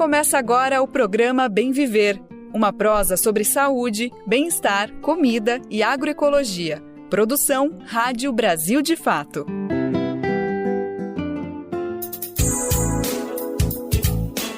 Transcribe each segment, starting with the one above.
Começa agora o programa Bem Viver, uma prosa sobre saúde, bem-estar, comida e agroecologia. Produção Rádio Brasil de Fato.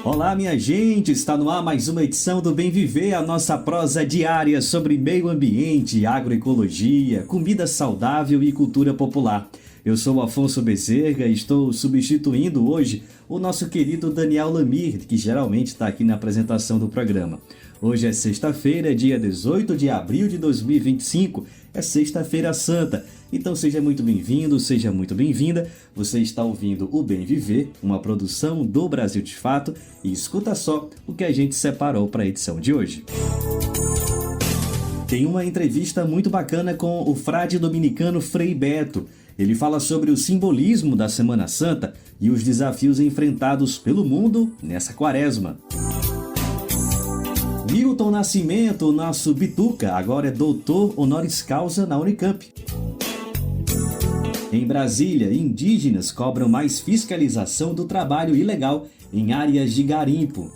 Olá, minha gente! Está no ar mais uma edição do Bem Viver, a nossa prosa diária sobre meio ambiente, agroecologia, comida saudável e cultura popular. Eu sou o Afonso Bezerra e estou substituindo hoje o nosso querido Daniel Lamir, que geralmente está aqui na apresentação do programa. Hoje é sexta-feira, dia 18 de abril de 2025, é Sexta-feira Santa. Então seja muito bem-vindo, seja muito bem-vinda. Você está ouvindo o Bem Viver, uma produção do Brasil de Fato, e escuta só o que a gente separou para a edição de hoje. Tem uma entrevista muito bacana com o frade dominicano Frei Beto. Ele fala sobre o simbolismo da Semana Santa e os desafios enfrentados pelo mundo nessa quaresma. Milton Nascimento, nosso bituca, agora é doutor honoris causa na Unicamp. Em Brasília, indígenas cobram mais fiscalização do trabalho ilegal em áreas de garimpo.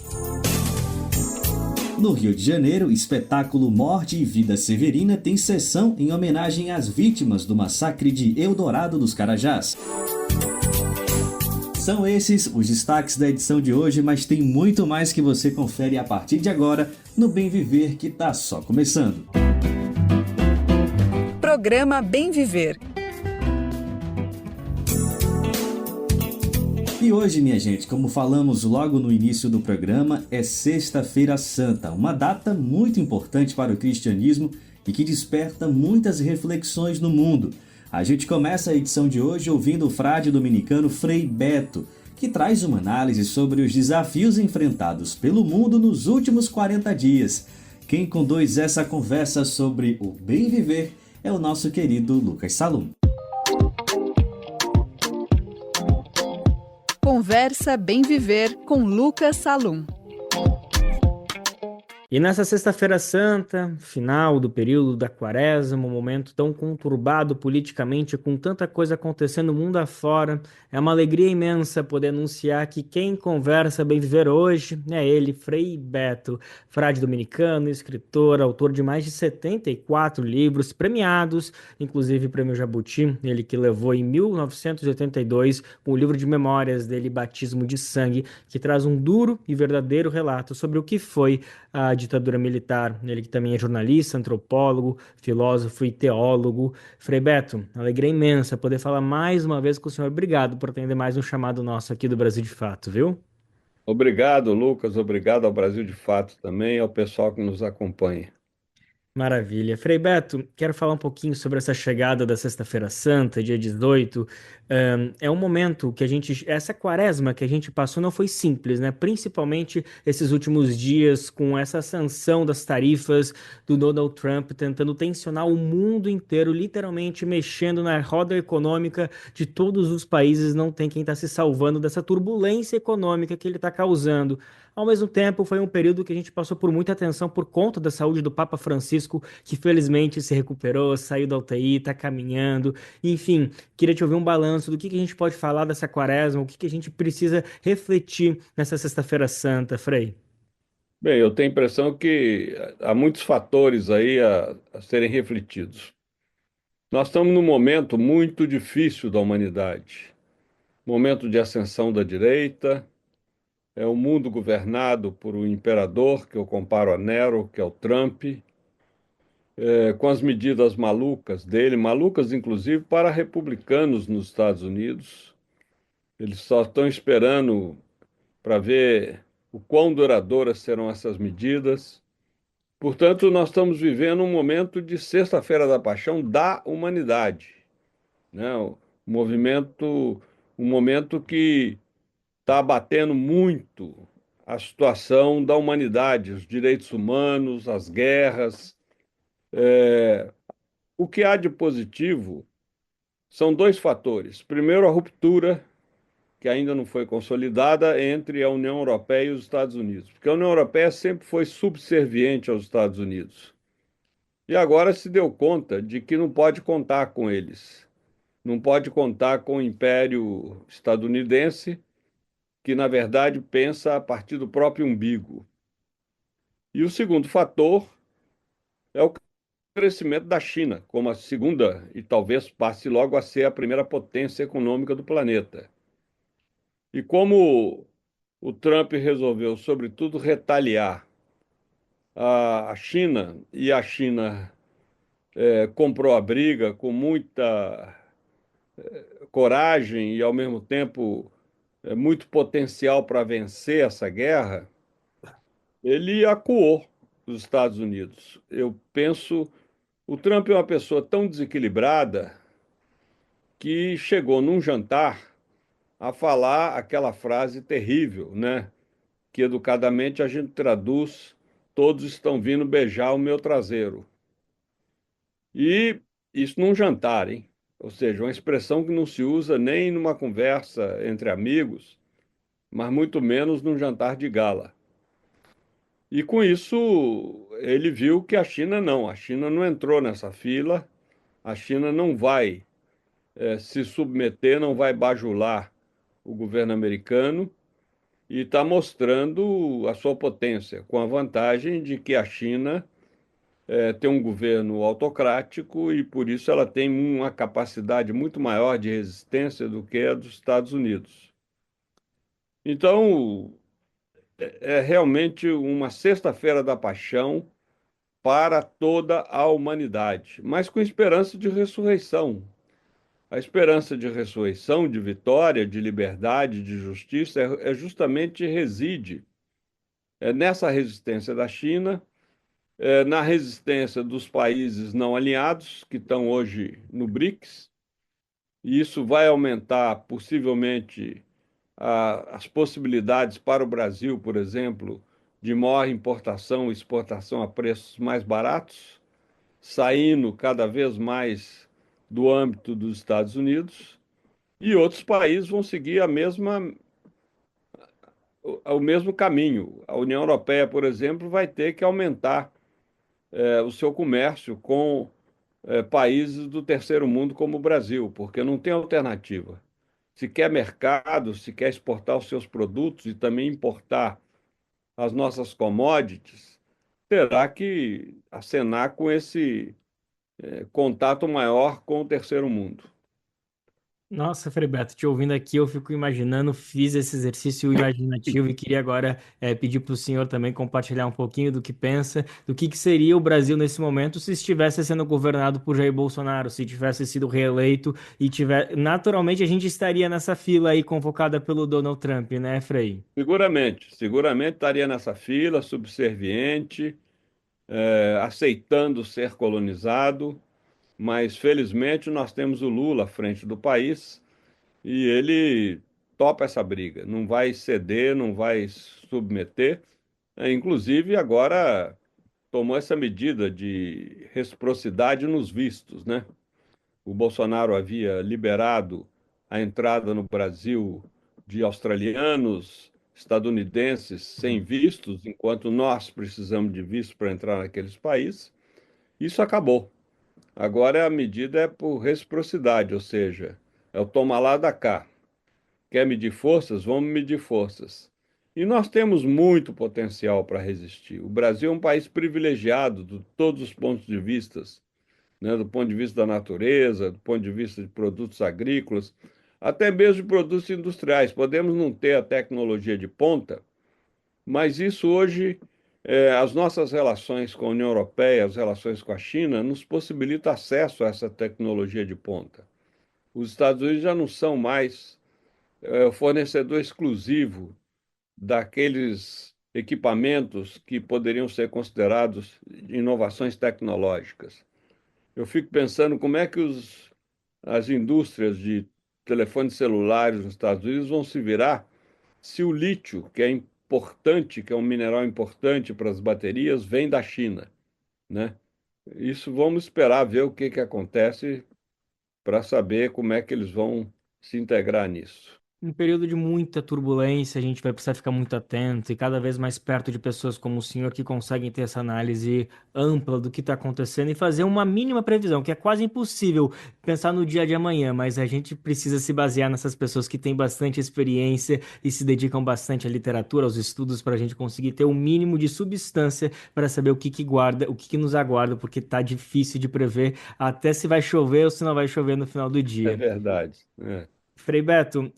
No Rio de Janeiro, espetáculo Morte e Vida Severina tem sessão em homenagem às vítimas do massacre de Eldorado dos Carajás. São esses os destaques da edição de hoje, mas tem muito mais que você confere a partir de agora no Bem Viver, que tá só começando. Programa Bem Viver. E hoje, minha gente, como falamos logo no início do programa, é Sexta-feira Santa, uma data muito importante para o cristianismo e que desperta muitas reflexões no mundo. A gente começa a edição de hoje ouvindo o frade dominicano Frei Beto, que traz uma análise sobre os desafios enfrentados pelo mundo nos últimos 40 dias. Quem conduz essa conversa sobre o bem viver é o nosso querido Lucas Salum. Conversa Bem Viver com Lucas Salum. E nessa Sexta-feira Santa, final do período da Quaresma, um momento tão conturbado politicamente, com tanta coisa acontecendo no mundo afora, é uma alegria imensa poder anunciar que quem conversa Bem Viver hoje é ele, Frei Beto, frade dominicano, escritor, autor de mais de 74 livros premiados, inclusive o Prêmio Jabuti, ele que levou em 1982 com o livro de memórias dele, Batismo de Sangue, que traz um duro e verdadeiro relato sobre o que foi a ditadura militar. Ele que também é jornalista, antropólogo, filósofo e teólogo. Frei Beto, alegria imensa poder falar mais uma vez com o senhor. Obrigado por atender mais um chamado nosso aqui do Brasil de Fato, viu? Obrigado, Lucas. Obrigado ao Brasil de Fato também, ao pessoal que nos acompanha. Maravilha. Frei Beto, quero falar um pouquinho sobre essa chegada da Sexta-feira Santa, dia 18. É um momento que essa quaresma que a gente passou não foi simples, né? Principalmente esses últimos dias com essa sanção das tarifas do Donald Trump, tentando tensionar o mundo inteiro, literalmente mexendo na roda econômica de todos os países. Não tem quem está se salvando dessa turbulência econômica que ele está causando. Ao mesmo tempo, foi um período que a gente passou por muita atenção por conta da saúde do Papa Francisco, que felizmente se recuperou, saiu da UTI, está caminhando. Enfim, queria te ouvir um balanço do que a gente pode falar dessa quaresma, o que a gente precisa refletir nessa Sexta-feira Santa, Frei. Bem, eu tenho a impressão que há muitos fatores aí a serem refletidos. Nós estamos num momento muito difícil da humanidade. Momento de ascensão da direita, é um mundo governado por um imperador, que eu comparo a Nero, que é o Trump, com as medidas malucas dele, malucas inclusive para republicanos nos Estados Unidos. Eles só estão esperando para ver o quão duradouras serão essas medidas. Portanto, nós estamos vivendo um momento de Sexta-feira da Paixão da humanidade, né? Um momento que está abatendo muito a situação da humanidade, os direitos humanos, as guerras. O que há de positivo são dois fatores. Primeiro, a ruptura, que ainda não foi consolidada, entre a União Europeia e os Estados Unidos, porque a União Europeia sempre foi subserviente aos Estados Unidos. E agora se deu conta de que não pode contar com eles. Não pode contar com o Império Estadunidense, que, na verdade, pensa a partir do próprio umbigo. E o segundo fator é o crescimento da China, como a segunda e talvez passe logo a ser a primeira potência econômica do planeta. E como o Trump resolveu, sobretudo, retaliar a China, e a China comprou a briga com muita coragem e, ao mesmo tempo, muito potencial para vencer essa guerra, ele acuou os Estados Unidos. Eu penso, o Trump é uma pessoa tão desequilibrada que chegou num jantar a falar aquela frase terrível, né? Que educadamente a gente traduz: todos estão vindo beijar o meu traseiro. E isso num jantar, hein? Ou seja, uma expressão que não se usa nem numa conversa entre amigos, mas muito menos num jantar de gala. E com isso, ele viu que a China não entrou nessa fila, a China não vai se submeter, não vai bajular o governo americano e está mostrando a sua potência, com a vantagem de que a China tem um governo autocrático e por isso ela tem uma capacidade muito maior de resistência do que a dos Estados Unidos. Então, é realmente uma sexta-feira da paixão para toda a humanidade, mas com esperança de ressurreição. A esperança de ressurreição, de vitória, de liberdade, de justiça, justamente reside nessa resistência da China, na resistência dos países não alinhados, que estão hoje no BRICS, e isso vai aumentar possivelmente as possibilidades para o Brasil, por exemplo, de maior importação e exportação a preços mais baratos, saindo cada vez mais do âmbito dos Estados Unidos, e outros países vão seguir o mesmo caminho. A União Europeia, por exemplo, vai ter que aumentar o seu comércio com países do terceiro mundo como o Brasil, porque não tem alternativa. Se quer mercado, se quer exportar os seus produtos e também importar as nossas commodities, terá que acenar com esse contato maior com o terceiro mundo. Nossa, Frei Beto, te ouvindo aqui, eu fico imaginando, fiz esse exercício imaginativo e queria agora pedir para o senhor também compartilhar um pouquinho do que pensa, do que seria o Brasil nesse momento se estivesse sendo governado por Jair Bolsonaro, se tivesse sido reeleito e tiver... Naturalmente a gente estaria nessa fila aí convocada pelo Donald Trump, né, Frei? Seguramente estaria nessa fila, subserviente, aceitando ser colonizado, mas felizmente nós temos o Lula à frente do país e ele topa essa briga, não vai ceder, não vai submeter. Inclusive, agora tomou essa medida de reciprocidade nos vistos, né? O Bolsonaro havia liberado a entrada no Brasil de australianos, estadunidenses sem vistos, enquanto nós precisamos de visto para entrar naqueles países. Isso acabou. Agora a medida é por reciprocidade, ou seja, é o toma lá da cá. Quer medir forças? Vamos medir forças. E nós temos muito potencial para resistir. O Brasil é um país privilegiado de todos os pontos de vista, né? Do ponto de vista da natureza, do ponto de vista de produtos agrícolas, até mesmo de produtos industriais. Podemos não ter a tecnologia de ponta, mas isso hoje, as nossas relações com a União Europeia, as relações com a China, nos possibilita acesso a essa tecnologia de ponta. Os Estados Unidos já não são mais o fornecedor exclusivo daqueles equipamentos que poderiam ser considerados inovações tecnológicas. Eu fico pensando como é que as indústrias de telefones celulares nos Estados Unidos vão se virar se o lítio, que é importante, que é um mineral importante para as baterias, vem da China, né? Isso vamos esperar ver o que acontece para saber como é que eles vão se integrar nisso. Um período de muita turbulência, a gente vai precisar ficar muito atento e cada vez mais perto de pessoas como o senhor que conseguem ter essa análise ampla do que está acontecendo e fazer uma mínima previsão, que é quase impossível pensar no dia de amanhã, mas a gente precisa se basear nessas pessoas que têm bastante experiência e se dedicam bastante à literatura, aos estudos, para a gente conseguir ter o mínimo de substância para saber o que que guarda, o que que nos aguarda, porque está difícil de prever até se vai chover ou se não vai chover no final do É dia. verdade. É. Frei Beto,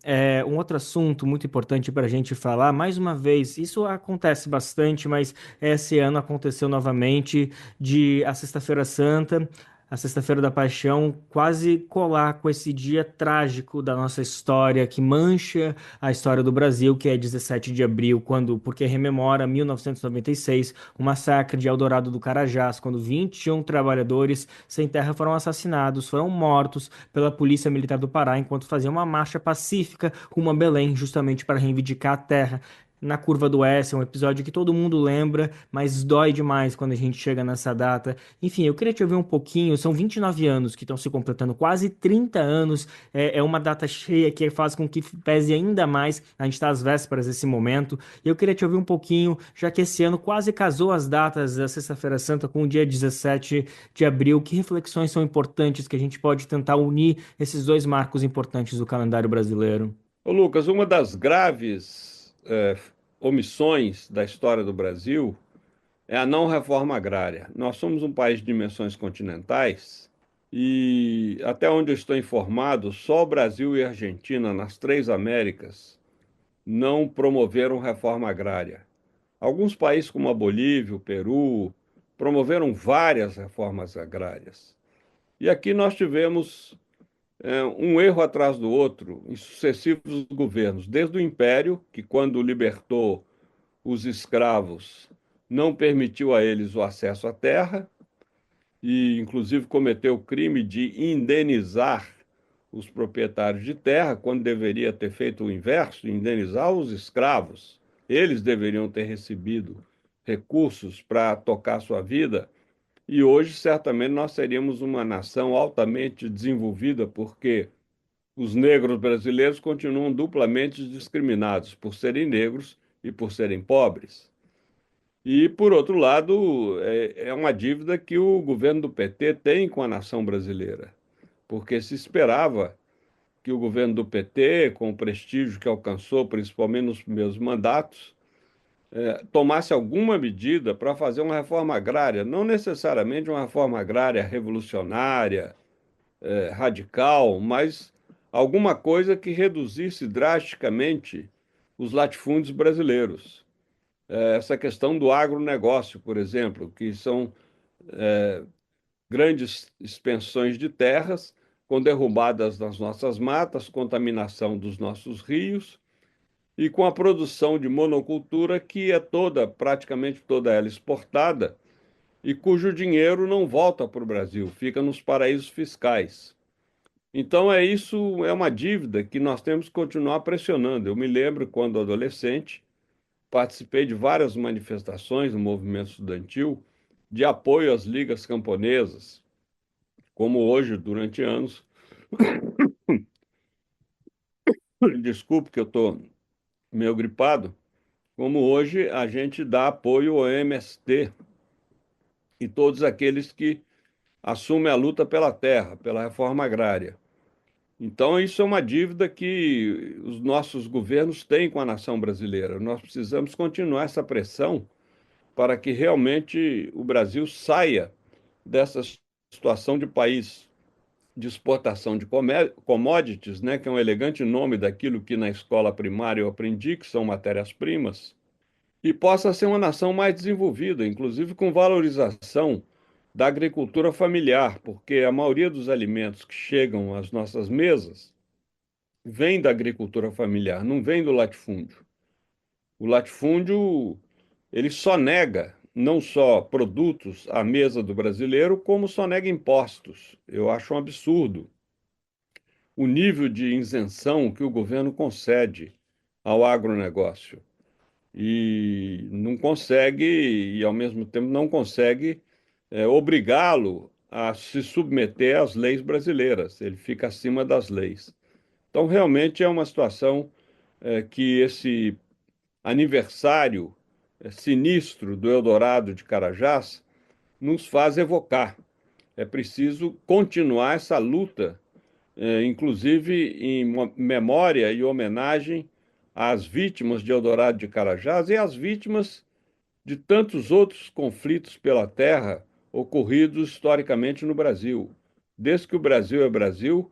um outro assunto muito importante para a gente falar, mais uma vez, isso acontece bastante, mas esse ano aconteceu novamente, de a Sexta-feira Santa, a Sexta-feira da Paixão, quase colar com esse dia trágico da nossa história, que mancha a história do Brasil, que é 17 de abril, porque rememora 1996, o massacre de Eldorado do Carajás, quando 21 trabalhadores sem terra foram assassinados, foram mortos pela Polícia Militar do Pará enquanto faziam uma marcha pacífica rumo a Belém, justamente para reivindicar a terra. Na Curva do S, é um episódio que todo mundo lembra, mas dói demais quando a gente chega nessa data. Enfim, eu queria te ouvir um pouquinho. São 29 anos que estão se completando, quase 30 anos. É uma data cheia que faz com que pese ainda mais. A gente está às vésperas desse momento. E eu queria te ouvir um pouquinho, já que esse ano quase casou as datas da Sexta-feira Santa com o dia 17 de abril. Que reflexões são importantes que a gente pode tentar unir esses dois marcos importantes do calendário brasileiro? Ô, Lucas, uma das graves omissões da história do Brasil é a não reforma agrária. Nós somos um país de dimensões continentais e, até onde eu estou informado, só o Brasil e a Argentina, nas três Américas, não promoveram reforma agrária. Alguns países, como a Bolívia, o Peru, promoveram várias reformas agrárias. E aqui nós tivemos um erro atrás do outro em sucessivos governos, desde o Império, que, quando libertou os escravos, não permitiu a eles o acesso à terra e, inclusive, cometeu o crime de indenizar os proprietários de terra, quando deveria ter feito o inverso, indenizar os escravos. Eles deveriam ter recebido recursos para tocar sua vida. E hoje, certamente, nós seríamos uma nação altamente desenvolvida, porque os negros brasileiros continuam duplamente discriminados por serem negros e por serem pobres. E, por outro lado, é uma dívida que o governo do PT tem com a nação brasileira, porque se esperava que o governo do PT, com o prestígio que alcançou, principalmente nos primeiros mandatos, tomasse alguma medida para fazer uma reforma agrária, não necessariamente uma reforma agrária revolucionária, radical, mas alguma coisa que reduzisse drasticamente os latifúndios brasileiros. Essa questão do agronegócio, por exemplo, que são grandes extensões de terras com derrubadas das nossas matas, contaminação dos nossos rios e com a produção de monocultura que é toda, praticamente toda ela exportada e cujo dinheiro não volta para o Brasil, fica nos paraísos fiscais. Então é uma dívida que nós temos que continuar pressionando. Eu me lembro quando adolescente, participei de várias manifestações no movimento estudantil de apoio às ligas camponesas, como hoje, durante anos. Desculpe que eu estou meio gripado. Como hoje a gente dá apoio ao MST e todos aqueles que assumem a luta pela terra, pela reforma agrária. Então, isso é uma dívida que os nossos governos têm com a nação brasileira. Nós precisamos continuar essa pressão para que realmente o Brasil saia dessa situação de país de exportação de commodities, né, que é um elegante nome daquilo que na escola primária eu aprendi, que são matérias-primas, e possa ser uma nação mais desenvolvida, inclusive com valorização da agricultura familiar, porque a maioria dos alimentos que chegam às nossas mesas vem da agricultura familiar, não vem do latifúndio. O latifúndio, ele só nega não só produtos à mesa do brasileiro, como só nega impostos. Eu acho um absurdo o nível de isenção que o governo concede ao agronegócio. E não consegue, e ao mesmo tempo não consegue, obrigá-lo a se submeter às leis brasileiras. Ele fica acima das leis. Então, realmente é uma situação que esse aniversário sinistro do Eldorado de Carajás nos faz evocar. É preciso continuar essa luta, inclusive em memória e homenagem às vítimas de Eldorado de Carajás e às vítimas de tantos outros conflitos pela terra ocorridos historicamente no Brasil. Desde que o Brasil é Brasil,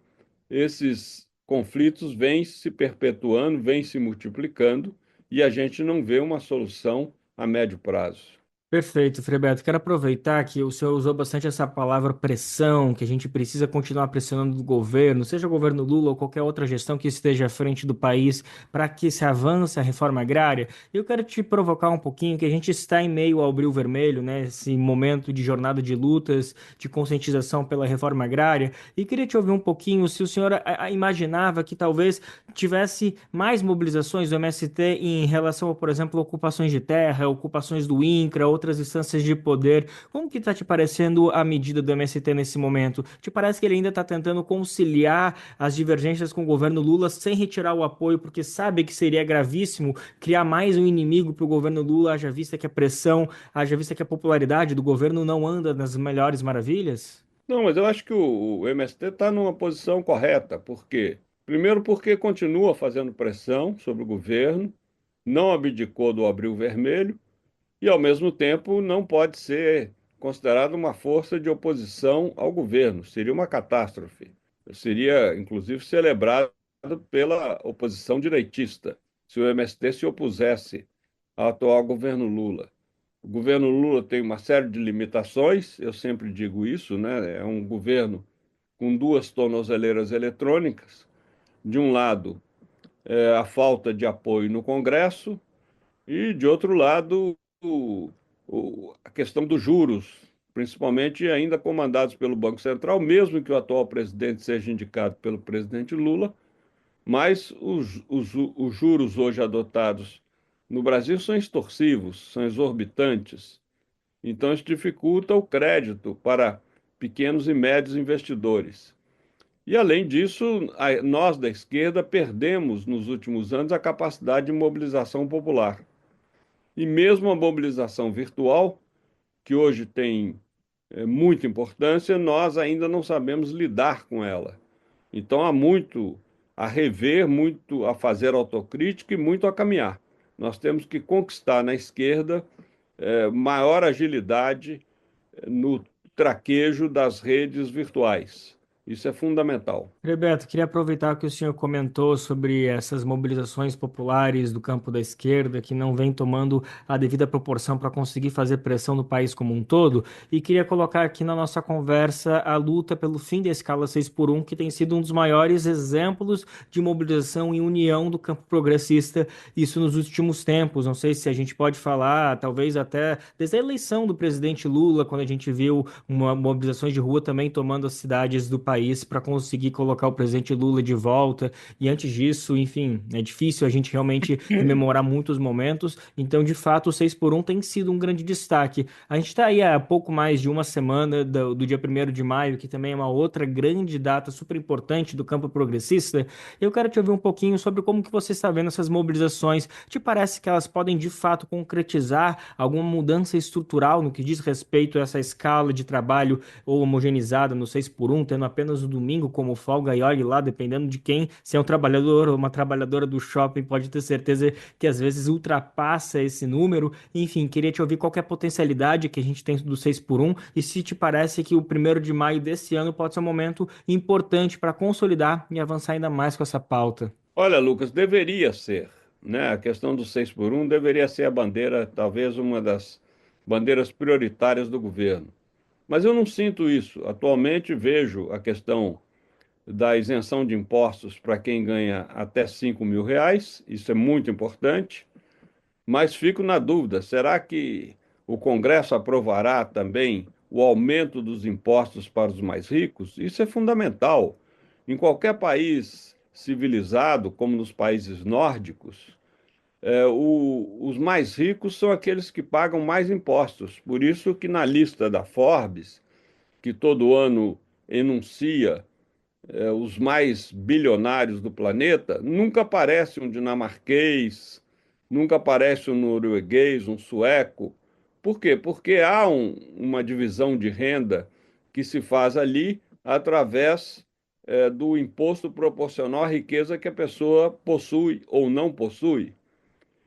esses conflitos vêm se perpetuando, vêm se multiplicando e a gente não vê uma solução a médio prazo. Perfeito, Frebeto. Quero aproveitar que o senhor usou bastante essa palavra pressão, que a gente precisa continuar pressionando o governo, seja o governo Lula ou qualquer outra gestão que esteja à frente do país, para que se avance a reforma agrária. Eu quero te provocar um pouquinho, que a gente está em meio ao Abril Vermelho, né? Esse momento de jornada de lutas, de conscientização pela reforma agrária, e queria te ouvir um pouquinho se o senhor imaginava que talvez tivesse mais mobilizações do MST em relação a, por exemplo, ocupações de terra, ocupações do INCRA, outras instâncias de poder. Como que está te parecendo a medida do MST nesse momento? Te parece que ele ainda está tentando conciliar as divergências com o governo Lula sem retirar o apoio, porque sabe que seria gravíssimo criar mais um inimigo para o governo Lula, haja vista que a pressão, haja vista que a popularidade do governo não anda nas melhores maravilhas? Não, mas eu acho que o MST está numa posição correta. Por quê? Primeiro, porque continua fazendo pressão sobre o governo, não abdicou do Abril Vermelho e, ao mesmo tempo, não pode ser considerado uma força de oposição ao governo. Seria uma catástrofe. Seria, inclusive, celebrado pela oposição direitista se o MST se opusesse ao atual governo Lula. O governo Lula tem uma série de limitações, eu sempre digo isso, né? É um governo com duas tornozeleiras eletrônicas. De um lado, a falta de apoio no Congresso, e, de outro lado, a questão dos juros, principalmente ainda comandados pelo Banco Central, mesmo que o atual presidente seja indicado pelo presidente Lula, mas os juros hoje adotados no Brasil são extorsivos, são exorbitantes. Então, isso dificulta o crédito para pequenos e médios investidores. E, além disso, nós da esquerda perdemos nos últimos anos a capacidade de mobilização popular. E mesmo a mobilização virtual, que hoje tem muita importância, nós ainda não sabemos lidar com ela. Então há muito a rever, muito a fazer autocrítica e muito a caminhar. Nós temos que conquistar na esquerda maior agilidade no traquejo das redes virtuais. Isso é fundamental. Roberto, queria aproveitar que o senhor comentou sobre essas mobilizações populares do campo da esquerda que não vem tomando a devida proporção para conseguir fazer pressão no país como um todo, e queria colocar aqui na nossa conversa a luta pelo fim da escala 6 por 1, que tem sido um dos maiores exemplos de mobilização e união do campo progressista, isso nos últimos tempos. Não sei se a gente pode falar, talvez até desde a eleição do presidente Lula, quando a gente viu mobilizações de rua também tomando as cidades do país para conseguir colocar o presidente Lula de volta. E antes disso, enfim, é difícil a gente realmente rememorar muitos momentos. Então, de fato, o 6 por 1 tem sido um grande destaque. A gente está aí há pouco mais de uma semana do dia 1º de maio, que também é uma outra grande data super importante do campo progressista. Eu quero te ouvir um pouquinho sobre como que você está vendo essas mobilizações. Te parece que elas podem, de fato, concretizar alguma mudança estrutural no que diz respeito a essa escala de trabalho ou homogeneizada no 6 por 1, tendo apenas o domingo como folga, e olhe lá, dependendo de quem, se é um trabalhador ou uma trabalhadora do shopping, pode ter certeza que às vezes ultrapassa esse número. Enfim, queria te ouvir qual que é a potencialidade que a gente tem do 6 por 1 e se te parece que o 1º de maio desse ano pode ser um momento importante para consolidar e avançar ainda mais com essa pauta. Olha, Lucas, deveria ser, né? A questão do 6 por 1 deveria ser a bandeira, talvez uma das bandeiras prioritárias do governo. Mas eu não sinto isso. Atualmente vejo a questão da isenção de impostos para quem ganha até R$ 5.000, isso é muito importante, mas fico na dúvida, será que o Congresso aprovará também o aumento dos impostos para os mais ricos? Isso é fundamental. Em qualquer país civilizado, como nos países nórdicos, os mais ricos são aqueles que pagam mais impostos. Por isso que na lista da Forbes, que todo ano enuncia os mais bilionários do planeta, nunca aparece um dinamarquês, nunca aparece um norueguês, um sueco. Por quê? Porque há uma divisão de renda que se faz ali através do imposto proporcional à riqueza que a pessoa possui ou não possui.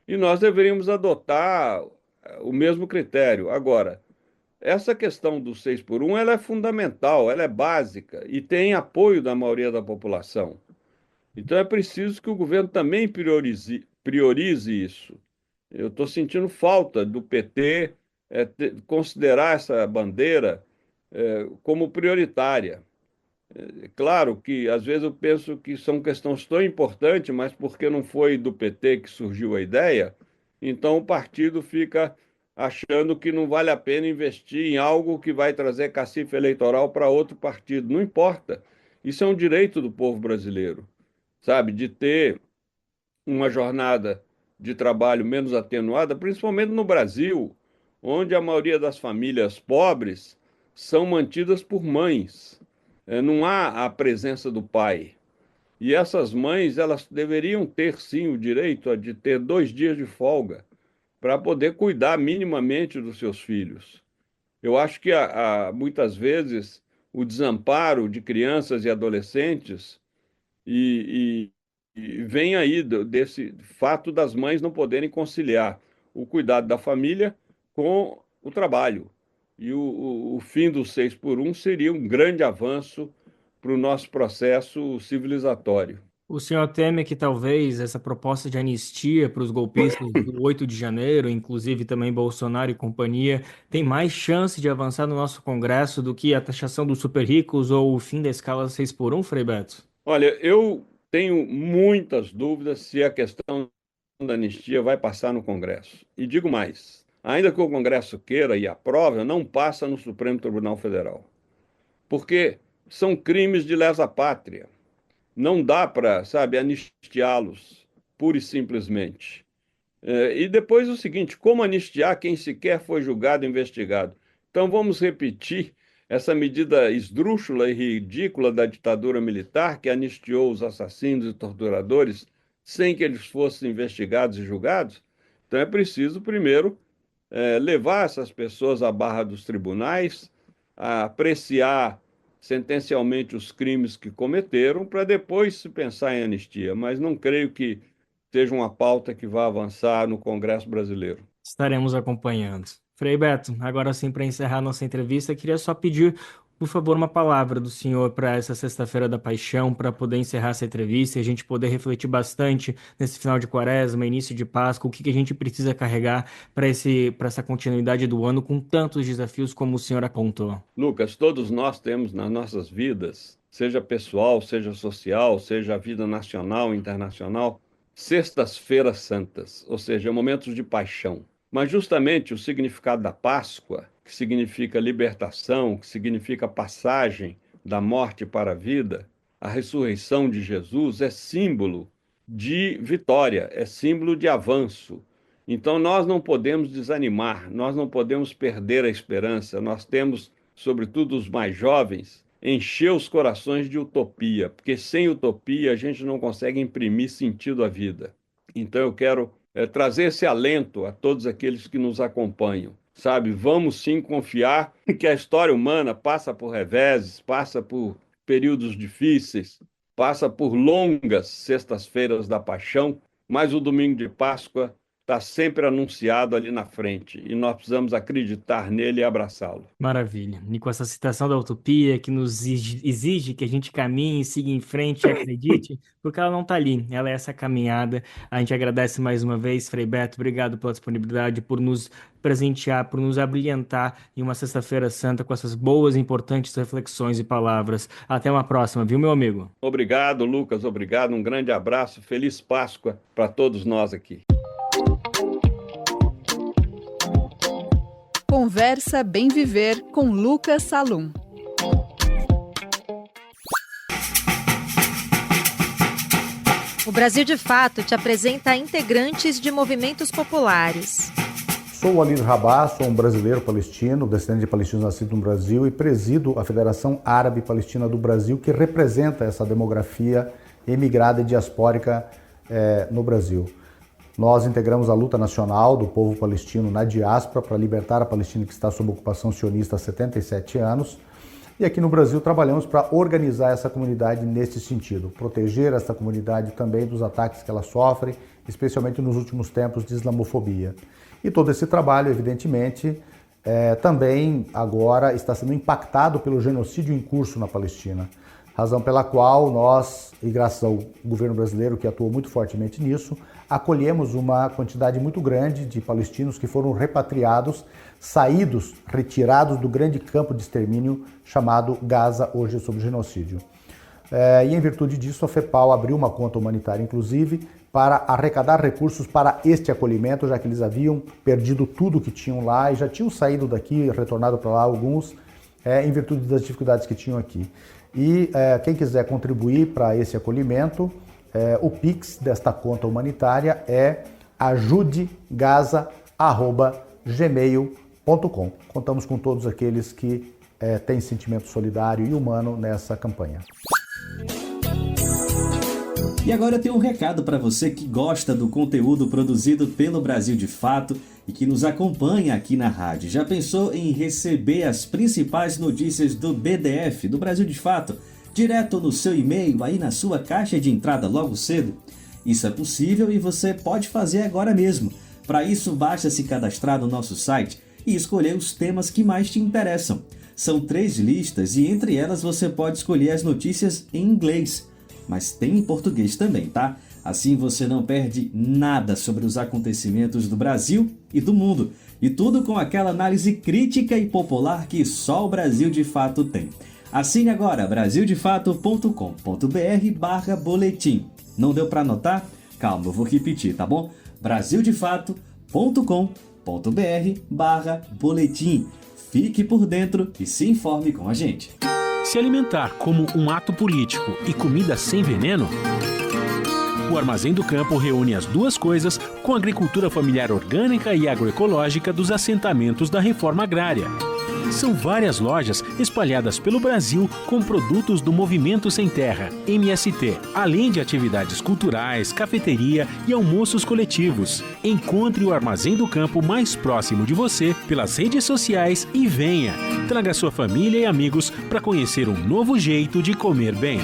E nós deveríamos adotar o mesmo critério. Agora, essa questão do 6 por 1, ela é fundamental, ela é básica e tem apoio da maioria da população. Então é preciso que o governo também priorize isso. Eu estou sentindo falta do PT considerar essa bandeira como prioritária. É claro que às vezes eu penso que são questões tão importantes, mas porque não foi do PT que surgiu a ideia, então o partido fica achando que não vale a pena investir em algo que vai trazer cacife eleitoral para outro partido. Não importa. Isso é um direito do povo brasileiro, sabe, de ter uma jornada de trabalho menos atenuada, principalmente no Brasil, onde a maioria das famílias pobres são mantidas por mães. Não há a presença do pai. E essas mães, elas deveriam ter, sim, o direito de ter 2 dias de folga para poder cuidar minimamente dos seus filhos. Eu acho que muitas vezes o desamparo de crianças e adolescentes e vem aí desse fato das mães não poderem conciliar o cuidado da família com o trabalho. E o fim do 6 por 1 seria um grande avanço para o nosso processo civilizatório. O senhor teme que talvez essa proposta de anistia para os golpistas do 8 de janeiro, inclusive também Bolsonaro e companhia, tem mais chance de avançar no nosso Congresso do que a taxação dos super ricos ou o fim da escala 6 por 1, Frei Beto? Olha, eu tenho muitas dúvidas se a questão da anistia vai passar no Congresso. E digo mais, ainda que o Congresso queira e aprove, não passa no Supremo Tribunal Federal. Porque são crimes de lesa pátria. Não dá para, sabe, anistiá-los pura e simplesmente. E depois o seguinte, como anistiar quem sequer foi julgado e investigado? Então vamos repetir essa medida esdrúxula e ridícula da ditadura militar que anistiou os assassinos e torturadores sem que eles fossem investigados e julgados? Então é preciso, primeiro, levar essas pessoas à barra dos tribunais, a apreciar sentencialmente os crimes que cometeram, para depois se pensar em anistia. Mas não creio que seja uma pauta que vá avançar no Congresso brasileiro. Estaremos acompanhando. Frei Beto, agora sim, para encerrar nossa entrevista, queria só pedir, por favor, uma palavra do senhor para essa Sexta-feira da Paixão, para poder encerrar essa entrevista e a gente poder refletir bastante nesse final de Quaresma, início de Páscoa, o que a gente precisa carregar para essa continuidade do ano com tantos desafios como o senhor apontou. Lucas, todos nós temos nas nossas vidas, seja pessoal, seja social, seja a vida nacional, internacional, sextas-feiras santas, ou seja, momentos de paixão. Mas justamente o significado da Páscoa, que significa libertação, que significa passagem da morte para a vida, a ressurreição de Jesus é símbolo de vitória, é símbolo de avanço. Então nós não podemos desanimar, nós não podemos perder a esperança, nós temos, sobretudo os mais jovens, encher os corações de utopia, porque sem utopia a gente não consegue imprimir sentido à vida. Então eu quero trazer esse alento a todos aqueles que nos acompanham. Sabe, vamos sim confiar que a história humana passa por reveses, passa por períodos difíceis, passa por longas sextas-feiras da paixão, mas o domingo de Páscoa está sempre anunciado ali na frente e nós precisamos acreditar nele e abraçá-lo. Maravilha. E com essa citação da utopia que nos exige que a gente caminhe, siga em frente e acredite, porque ela não está ali, ela é essa caminhada. A gente agradece mais uma vez, Frei Beto, obrigado pela disponibilidade, por nos presentear, por nos abrilhantar em uma Sexta-feira Santa com essas boas e importantes reflexões e palavras. Até uma próxima, viu, meu amigo? Obrigado, Lucas, obrigado, um grande abraço, feliz Páscoa para todos nós aqui. Conversa Bem Viver com Lucas Salum. O Brasil de Fato te apresenta integrantes de movimentos populares. sou o Walid Rabah, sou um brasileiro palestino, descendente de palestinos nascido no Brasil e presido a Federação Árabe Palestina do Brasil, que representa essa demografia emigrada e diaspórica no Brasil. Nós integramos a luta nacional do povo palestino na diáspora para libertar a Palestina que está sob ocupação sionista há 77 anos. E aqui no Brasil trabalhamos para organizar essa comunidade nesse sentido, proteger essa comunidade também dos ataques que ela sofre, especialmente nos últimos tempos de islamofobia. E todo esse trabalho, evidentemente, também agora está sendo impactado pelo genocídio em curso na Palestina, razão pela qual nós, e graças ao governo brasileiro que atuou muito fortemente nisso, acolhemos uma quantidade muito grande de palestinos que foram repatriados, retirados do grande campo de extermínio chamado Gaza, hoje sob genocídio. E em virtude disso, a FEPAL abriu uma conta humanitária, inclusive, para arrecadar recursos para este acolhimento, já que eles haviam perdido tudo que tinham lá e já tinham saído daqui, retornado para lá alguns, em virtude das dificuldades que tinham aqui. E quem quiser contribuir para esse acolhimento, o Pix desta conta humanitária é ajudegaza@gmail.com. Contamos com todos aqueles que têm sentimento solidário e humano nessa campanha. E agora eu tenho um recado para você que gosta do conteúdo produzido pelo Brasil de Fato e que nos acompanha aqui na rádio. Já pensou em receber as principais notícias do BDF, do Brasil de Fato, direto no seu e-mail, aí na sua caixa de entrada logo cedo? Isso é possível e você pode fazer agora mesmo. Para isso, basta se cadastrar no nosso site e escolher os temas que mais te interessam. São 3 listas e entre elas você pode escolher as notícias em inglês, mas tem em português também, tá? Assim você não perde nada sobre os acontecimentos do Brasil e do mundo. E tudo com aquela análise crítica e popular que só o Brasil de Fato tem. Assine agora brasildefato.com.br/boletim. Não deu para anotar? Calma, eu vou repetir, tá bom? brasildefato.com.br/boletim. Fique por dentro e se informe com a gente. Se alimentar como um ato político e comida sem veneno? O Armazém do Campo reúne as duas coisas com a agricultura familiar orgânica e agroecológica dos assentamentos da reforma agrária. São várias lojas espalhadas pelo Brasil com produtos do Movimento Sem Terra, MST, além de atividades culturais, cafeteria e almoços coletivos. Encontre o Armazém do Campo mais próximo de você pelas redes sociais e venha. Traga sua família e amigos para conhecer um novo jeito de comer bem.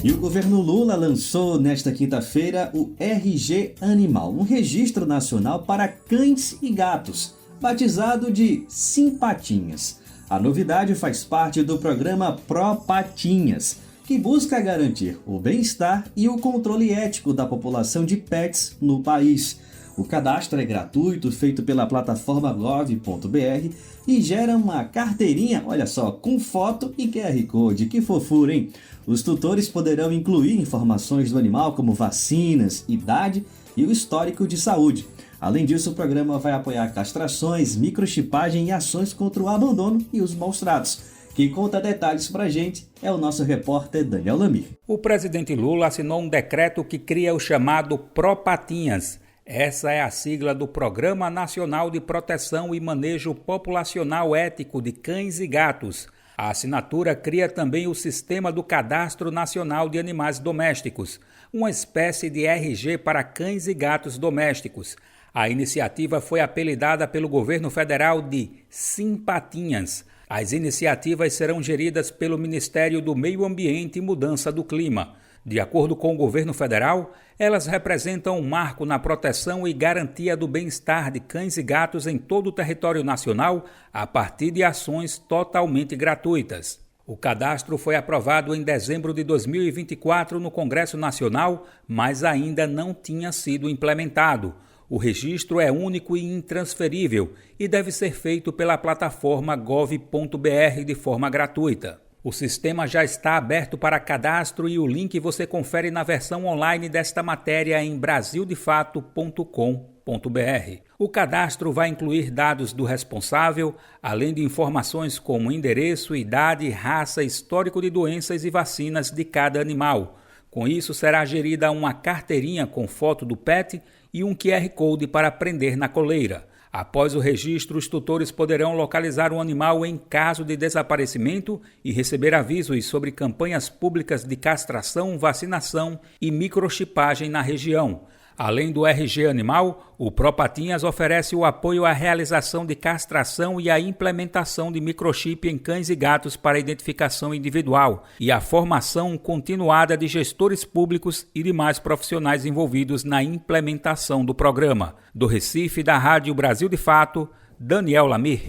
E o governo Lula lançou nesta quinta-feira o RG Animal, um registro nacional para cães e gatos, batizado de Simpatinhas. A novidade faz parte do programa Pro Patinhas, que busca garantir o bem-estar e o controle ético da população de pets no país. O cadastro é gratuito, feito pela plataforma gov.br e gera uma carteirinha, olha só, com foto e QR Code. Que fofura, hein? Os tutores poderão incluir informações do animal como vacinas, idade e o histórico de saúde. Além disso, o programa vai apoiar castrações, microchipagem e ações contra o abandono e os maus tratos. Quem conta detalhes pra gente é o nosso repórter Daniel Lamir. O presidente Lula assinou um decreto que cria o chamado Pro Patinhas. Essa é a sigla do Programa Nacional de Proteção e Manejo Populacional Ético de Cães e Gatos. A assinatura cria também o Sistema do Cadastro Nacional de Animais Domésticos, uma espécie de RG para cães e gatos domésticos. A iniciativa foi apelidada pelo governo federal de Simpatinhas. As iniciativas serão geridas pelo Ministério do Meio Ambiente e Mudança do Clima. De acordo com o governo federal, elas representam um marco na proteção e garantia do bem-estar de cães e gatos em todo o território nacional a partir de ações totalmente gratuitas. O cadastro foi aprovado em dezembro de 2024 no Congresso Nacional, mas ainda não tinha sido implementado. O registro é único e intransferível e deve ser feito pela plataforma gov.br de forma gratuita. O sistema já está aberto para cadastro e o link você confere na versão online desta matéria em brasildefato.com.br. O cadastro vai incluir dados do responsável, além de informações como endereço, idade, raça, histórico de doenças e vacinas de cada animal. Com isso, será gerida uma carteirinha com foto do pet e um QR Code para prender na coleira. Após o registro, os tutores poderão localizar o animal em caso de desaparecimento e receber avisos sobre campanhas públicas de castração, vacinação e microchipagem na região. Além do RG Animal, o Propatinhas oferece o apoio à realização de castração e à implementação de microchip em cães e gatos para identificação individual e a formação continuada de gestores públicos e demais profissionais envolvidos na implementação do programa. Do Recife, da Rádio Brasil de Fato, Daniel Lamir.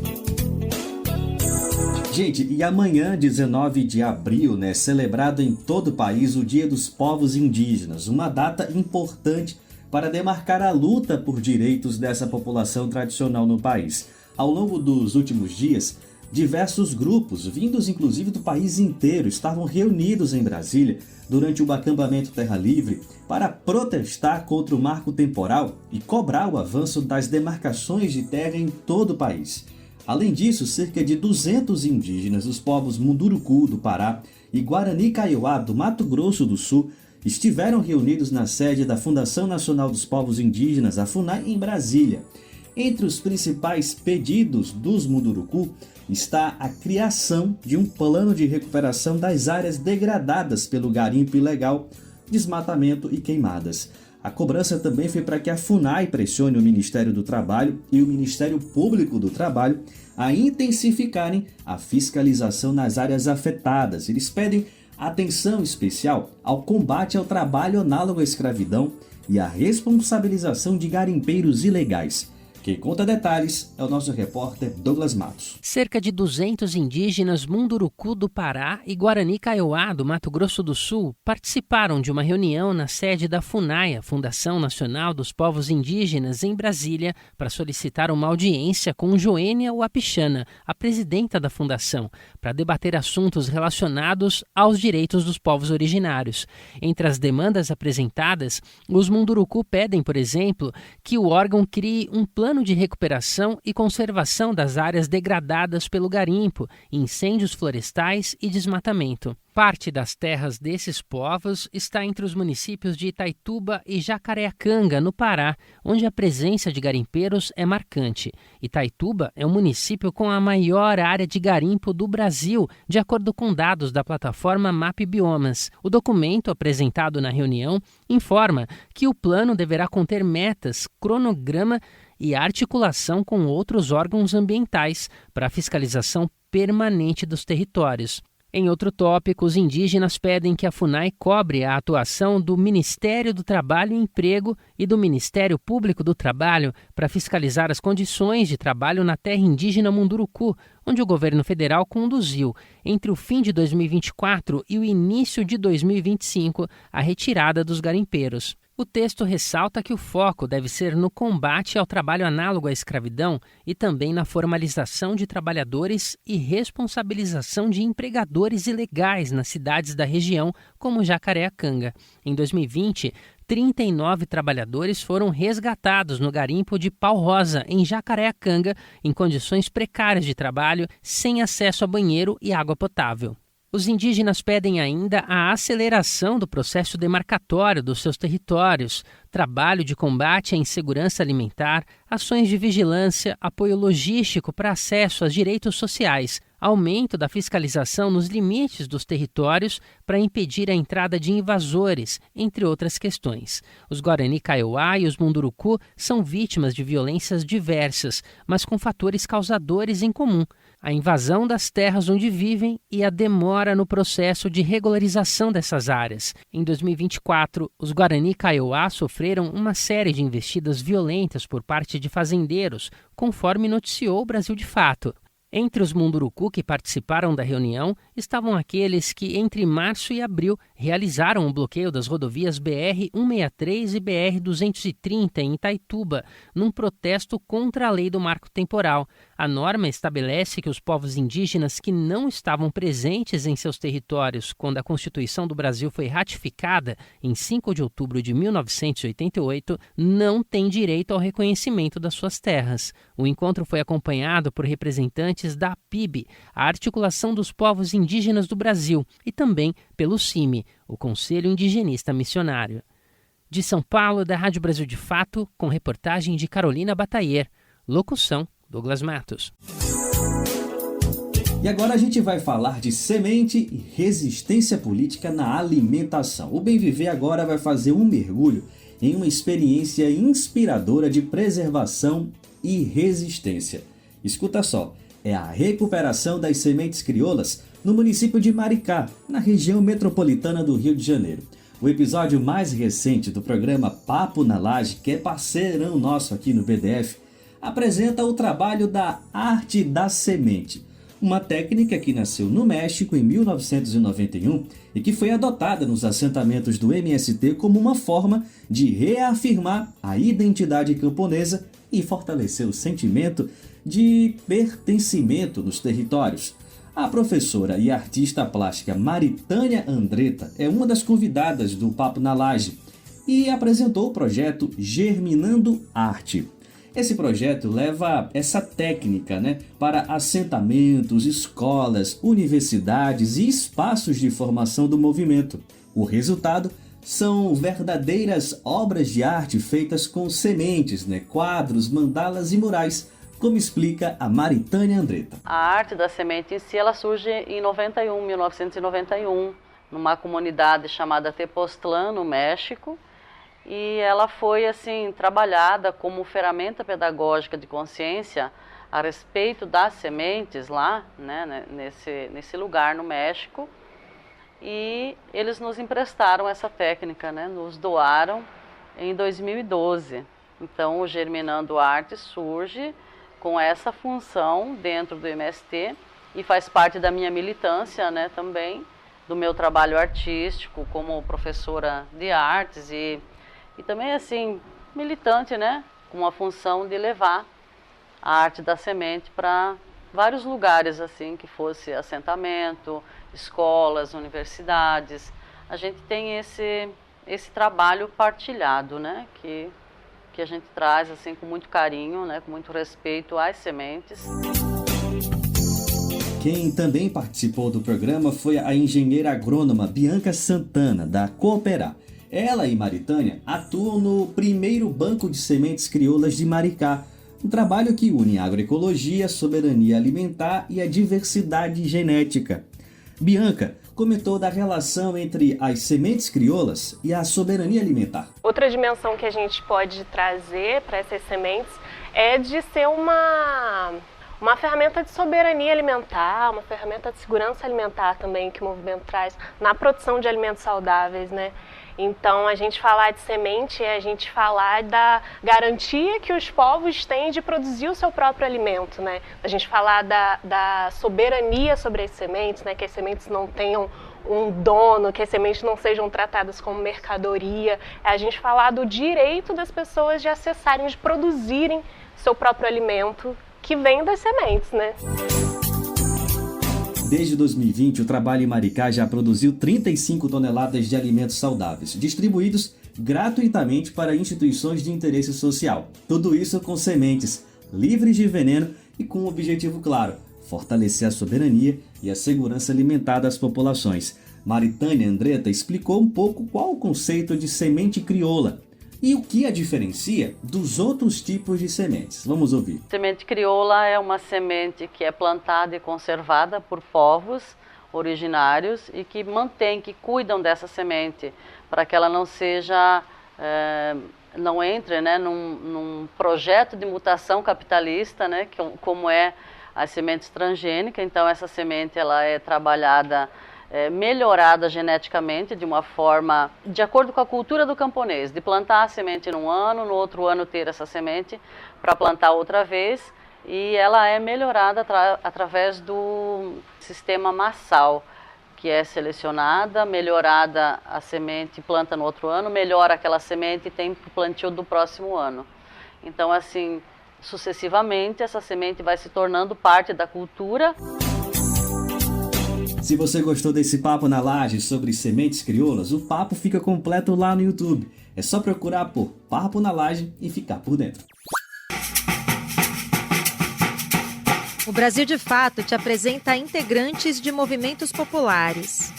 Gente, e amanhã, 19 de abril, celebrado em todo o país o Dia dos Povos Indígenas, uma data importante para demarcar a luta por direitos dessa população tradicional no país. Ao longo dos últimos dias, diversos grupos, vindos inclusive do país inteiro, estavam reunidos em Brasília durante o acampamento Terra Livre para protestar contra o marco temporal e cobrar o avanço das demarcações de terra em todo o país. Além disso, cerca de 200 indígenas dos povos Munduruku, do Pará, e Guarani Kaiowá, do Mato Grosso do Sul, estiveram reunidos na sede da Fundação Nacional dos Povos Indígenas, a FUNAI, em Brasília. Entre os principais pedidos dos Munduruku está a criação de um plano de recuperação das áreas degradadas pelo garimpo ilegal, desmatamento e queimadas. A cobrança também foi para que a FUNAI pressione o Ministério do Trabalho e o Ministério Público do Trabalho a intensificarem a fiscalização nas áreas afetadas. Eles pedem atenção especial ao combate ao trabalho análogo à escravidão e à responsabilização de garimpeiros ilegais. Quem conta detalhes é o nosso repórter Douglas Matos. Cerca de 200 indígenas Munduruku do Pará e Guarani Kaiowá do Mato Grosso do Sul participaram de uma reunião na sede da FUNAI, a Fundação Nacional dos Povos Indígenas, em Brasília, para solicitar uma audiência com Joênia Wapichana, a presidenta da fundação, para debater assuntos relacionados aos direitos dos povos originários. Entre as demandas apresentadas, os Munduruku pedem, por exemplo, que o órgão crie um plano de recuperação e conservação das áreas degradadas pelo garimpo, incêndios florestais e desmatamento. Parte das terras desses povos está entre os municípios de Itaituba e Jacareacanga, no Pará, onde a presença de garimpeiros é marcante. Itaituba é o município com a maior área de garimpo do Brasil, de acordo com dados da plataforma Map Biomas. O documento apresentado na reunião informa que o plano deverá conter metas, cronograma e articulação com outros órgãos ambientais para a fiscalização permanente dos territórios. Em outro tópico, os indígenas pedem que a FUNAI cobre a atuação do Ministério do Trabalho e Emprego e do Ministério Público do Trabalho para fiscalizar as condições de trabalho na terra indígena Munduruku, onde o governo federal conduziu, entre o fim de 2024 e o início de 2025, a retirada dos garimpeiros. O texto ressalta que o foco deve ser no combate ao trabalho análogo à escravidão e também na formalização de trabalhadores e responsabilização de empregadores ilegais nas cidades da região, como Jacareacanga. Em 2020, 39 trabalhadores foram resgatados no garimpo de Pau Rosa, em Jacareacanga, em condições precárias de trabalho, sem acesso a banheiro e água potável. Os indígenas pedem ainda a aceleração do processo demarcatório dos seus territórios, trabalho de combate à insegurança alimentar, ações de vigilância, apoio logístico para acesso aos direitos sociais, aumento da fiscalização nos limites dos territórios para impedir a entrada de invasores, entre outras questões. Os Guarani Kaiowá e os Munduruku são vítimas de violências diversas, mas com fatores causadores em comum: a invasão das terras onde vivem e a demora no processo de regularização dessas áreas. Em 2024, os Guarani Kaiowá sofreram uma série de investidas violentas por parte de fazendeiros, conforme noticiou o Brasil de Fato. Entre os Munduruku que participaram da reunião estavam aqueles que, entre março e abril, realizaram o bloqueio das rodovias BR-163 e BR-230 em Itaituba, num protesto contra a lei do marco temporal. A norma estabelece que os povos indígenas que não estavam presentes em seus territórios quando a Constituição do Brasil foi ratificada em 5 de outubro de 1988 não têm direito ao reconhecimento das suas terras. O encontro foi acompanhado por representantes da APIB, a Articulação dos Povos Indígenas Indígenas do Brasil, e também pelo CIMI, o Conselho Indigenista Missionário. De São Paulo, da Rádio Brasil de Fato, com reportagem de Carolina Batailler. Locução, Douglas Matos. E agora a gente vai falar de semente e resistência política na alimentação. O Bem Viver agora vai fazer um mergulho em uma experiência inspiradora de preservação e resistência. Escuta só, é a recuperação das sementes crioulas no município de Maricá, na região metropolitana do Rio de Janeiro. O episódio mais recente do programa Papo na Laje, que é parceirão nosso aqui no BDF, apresenta o trabalho da Arte da Semente, uma técnica que nasceu no México em 1991 e que foi adotada nos assentamentos do MST como uma forma de reafirmar a identidade camponesa e fortalecer o sentimento de pertencimento nos territórios. A professora e artista plástica Maritânia Andretta é uma das convidadas do Papo na Laje e apresentou o projeto Germinando Arte. Esse projeto leva essa técnica, para assentamentos, escolas, universidades e espaços de formação do movimento. O resultado são verdadeiras obras de arte feitas com sementes, quadros, mandalas e murais, como explica a Maritânia Andretta. A arte da semente em si, ela surge em 1991, numa comunidade chamada Tepoztlán, no México. E ela foi trabalhada como ferramenta pedagógica de consciência a respeito das sementes lá, nesse lugar no México. E eles nos emprestaram essa técnica, nos doaram em 2012. Então o Germinando Arte surge com essa função dentro do MST e faz parte da minha militância, também, do meu trabalho artístico como professora de artes e também, militante, com a função de levar a arte da semente para vários lugares, que fosse assentamento, escolas, universidades. A gente tem esse trabalho partilhado, que a gente traz, com muito carinho, com muito respeito às sementes. Quem também participou do programa foi a engenheira agrônoma Bianca Santana, da Cooperar. Ela e Maritânia atuam no primeiro banco de sementes crioulas de Maricá, um trabalho que une a agroecologia, soberania alimentar e a diversidade genética. Bianca comentou da relação entre as sementes crioulas e a soberania alimentar. Outra dimensão que a gente pode trazer para essas sementes é de ser uma ferramenta de soberania alimentar, uma ferramenta de segurança alimentar também que o movimento traz na produção de alimentos saudáveis, Então, a gente falar de semente é a gente falar da garantia que os povos têm de produzir o seu próprio alimento, A gente falar da soberania sobre as sementes, que as sementes não tenham um dono, que as sementes não sejam tratadas como mercadoria. É a gente falar do direito das pessoas de acessarem, de produzirem seu próprio alimento que vem das sementes, Desde 2020, o Trabalho em Maricá já produziu 35 toneladas de alimentos saudáveis, distribuídos gratuitamente para instituições de interesse social. Tudo isso com sementes, livres de veneno e com um objetivo claro: fortalecer a soberania e a segurança alimentar das populações. Maritânia Andretta explicou um pouco qual o conceito de semente crioula e o que a diferencia dos outros tipos de sementes. Vamos ouvir. Semente crioula é uma semente que é plantada e conservada por povos originários e que cuidam dessa semente para que ela não seja, não entre num projeto de mutação capitalista, como é a semente transgênica. Então essa semente ela é trabalhada, melhorada geneticamente de uma forma de acordo com a cultura do camponês, de plantar a semente num ano, no outro ano ter essa semente para plantar outra vez, e ela é melhorada através do sistema massal, que é selecionada, melhorada a semente, planta no outro ano, melhora aquela semente e tem o plantio do próximo ano. Então sucessivamente essa semente vai se tornando parte da cultura. Se você gostou desse Papo na Laje sobre sementes crioulas, o papo fica completo lá no YouTube. É só procurar por Papo na Laje e ficar por dentro. O Brasil de Fato te apresenta integrantes de movimentos populares.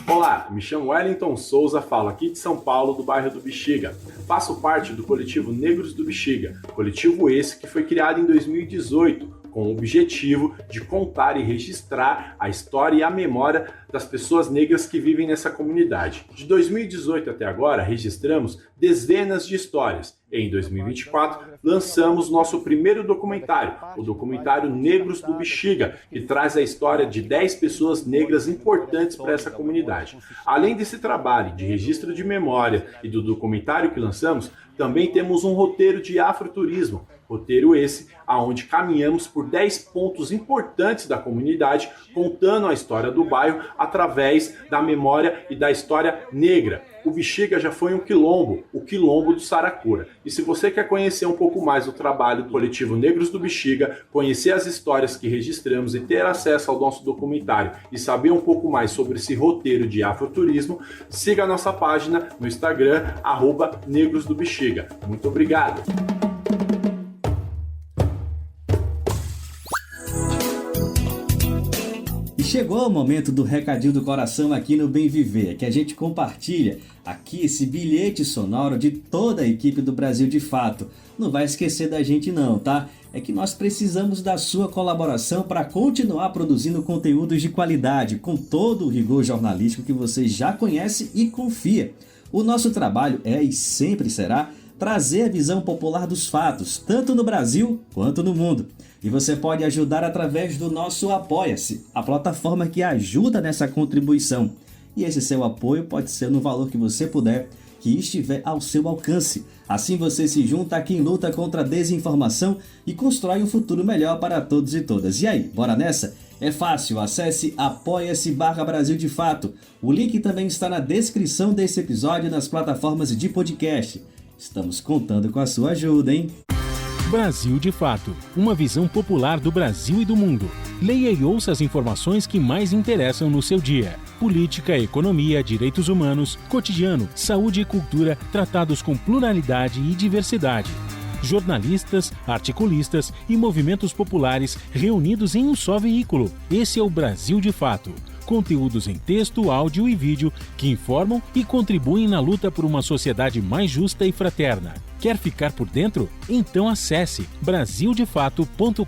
Olá, me chamo Wellington Souza, falo aqui de São Paulo, do bairro do Bexiga. Faço parte do coletivo Negros do Bexiga, coletivo esse que foi criado em 2018, com o objetivo de contar e registrar a história e a memória das pessoas negras que vivem nessa comunidade. De 2018 até agora, registramos dezenas de histórias. Em 2024, lançamos nosso primeiro documentário, o documentário Negros do Bexiga, que traz a história de 10 pessoas negras importantes para essa comunidade. Além desse trabalho de registro de memória e do documentário que lançamos, também temos um roteiro de afroturismo. Roteiro esse aonde caminhamos por 10 pontos importantes da comunidade, contando a história do bairro através da memória e da história negra. O Bexiga já foi um quilombo, o quilombo do Saracura. E se você quer conhecer um pouco mais do trabalho do coletivo Negros do Bexiga, conhecer as histórias que registramos e ter acesso ao nosso documentário e saber um pouco mais sobre esse roteiro de afroturismo, siga a nossa página no Instagram, @Negros do Bexiga. Muito obrigado! Chegou o momento do recadinho do coração aqui no Bem Viver, que a gente compartilha aqui esse bilhete sonoro de toda a equipe do Brasil de Fato. Não vai esquecer da gente não, tá? É que nós precisamos da sua colaboração para continuar produzindo conteúdos de qualidade, com todo o rigor jornalístico que você já conhece e confia. O nosso trabalho é e sempre será trazer a visão popular dos fatos, tanto no Brasil quanto no mundo. E você pode ajudar através do nosso Apoia-se, a plataforma que ajuda nessa contribuição. E esse seu apoio pode ser no valor que você puder, que estiver ao seu alcance. Assim você se junta a quem luta contra a desinformação e constrói um futuro melhor para todos e todas. E aí, bora nessa? É fácil, acesse apoia-se/Brasil de Fato. O link também está na descrição desse episódio nas plataformas de podcast. Estamos contando com a sua ajuda, hein? Brasil de Fato, uma visão popular do Brasil e do mundo. Leia e ouça as informações que mais interessam no seu dia. Política, economia, direitos humanos, cotidiano, saúde e cultura, tratados com pluralidade e diversidade. Jornalistas, articulistas e movimentos populares reunidos em um só veículo. Esse é o Brasil de Fato. Conteúdos em texto, áudio e vídeo que informam e contribuem na luta por uma sociedade mais justa e fraterna. Quer ficar por dentro? Então acesse brasildefato.com.br.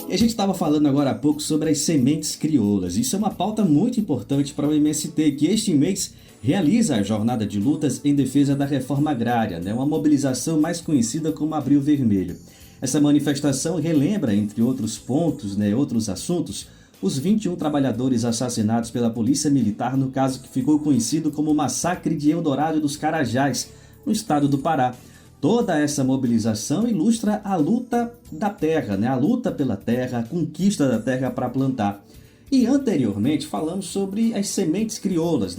E a gente estava falando agora há pouco sobre as sementes crioulas. Isso é uma pauta muito importante para o MST, que este mês realiza a jornada de lutas em defesa da reforma agrária, uma mobilização mais conhecida como Abril Vermelho. Essa manifestação relembra, entre outros pontos, outros assuntos, os 21 trabalhadores assassinados pela Polícia Militar no caso que ficou conhecido como Massacre de Eldorado dos Carajás, no estado do Pará. Toda essa mobilização ilustra a luta da terra, a luta pela terra, a conquista da terra para plantar. E anteriormente falamos sobre as sementes crioulas,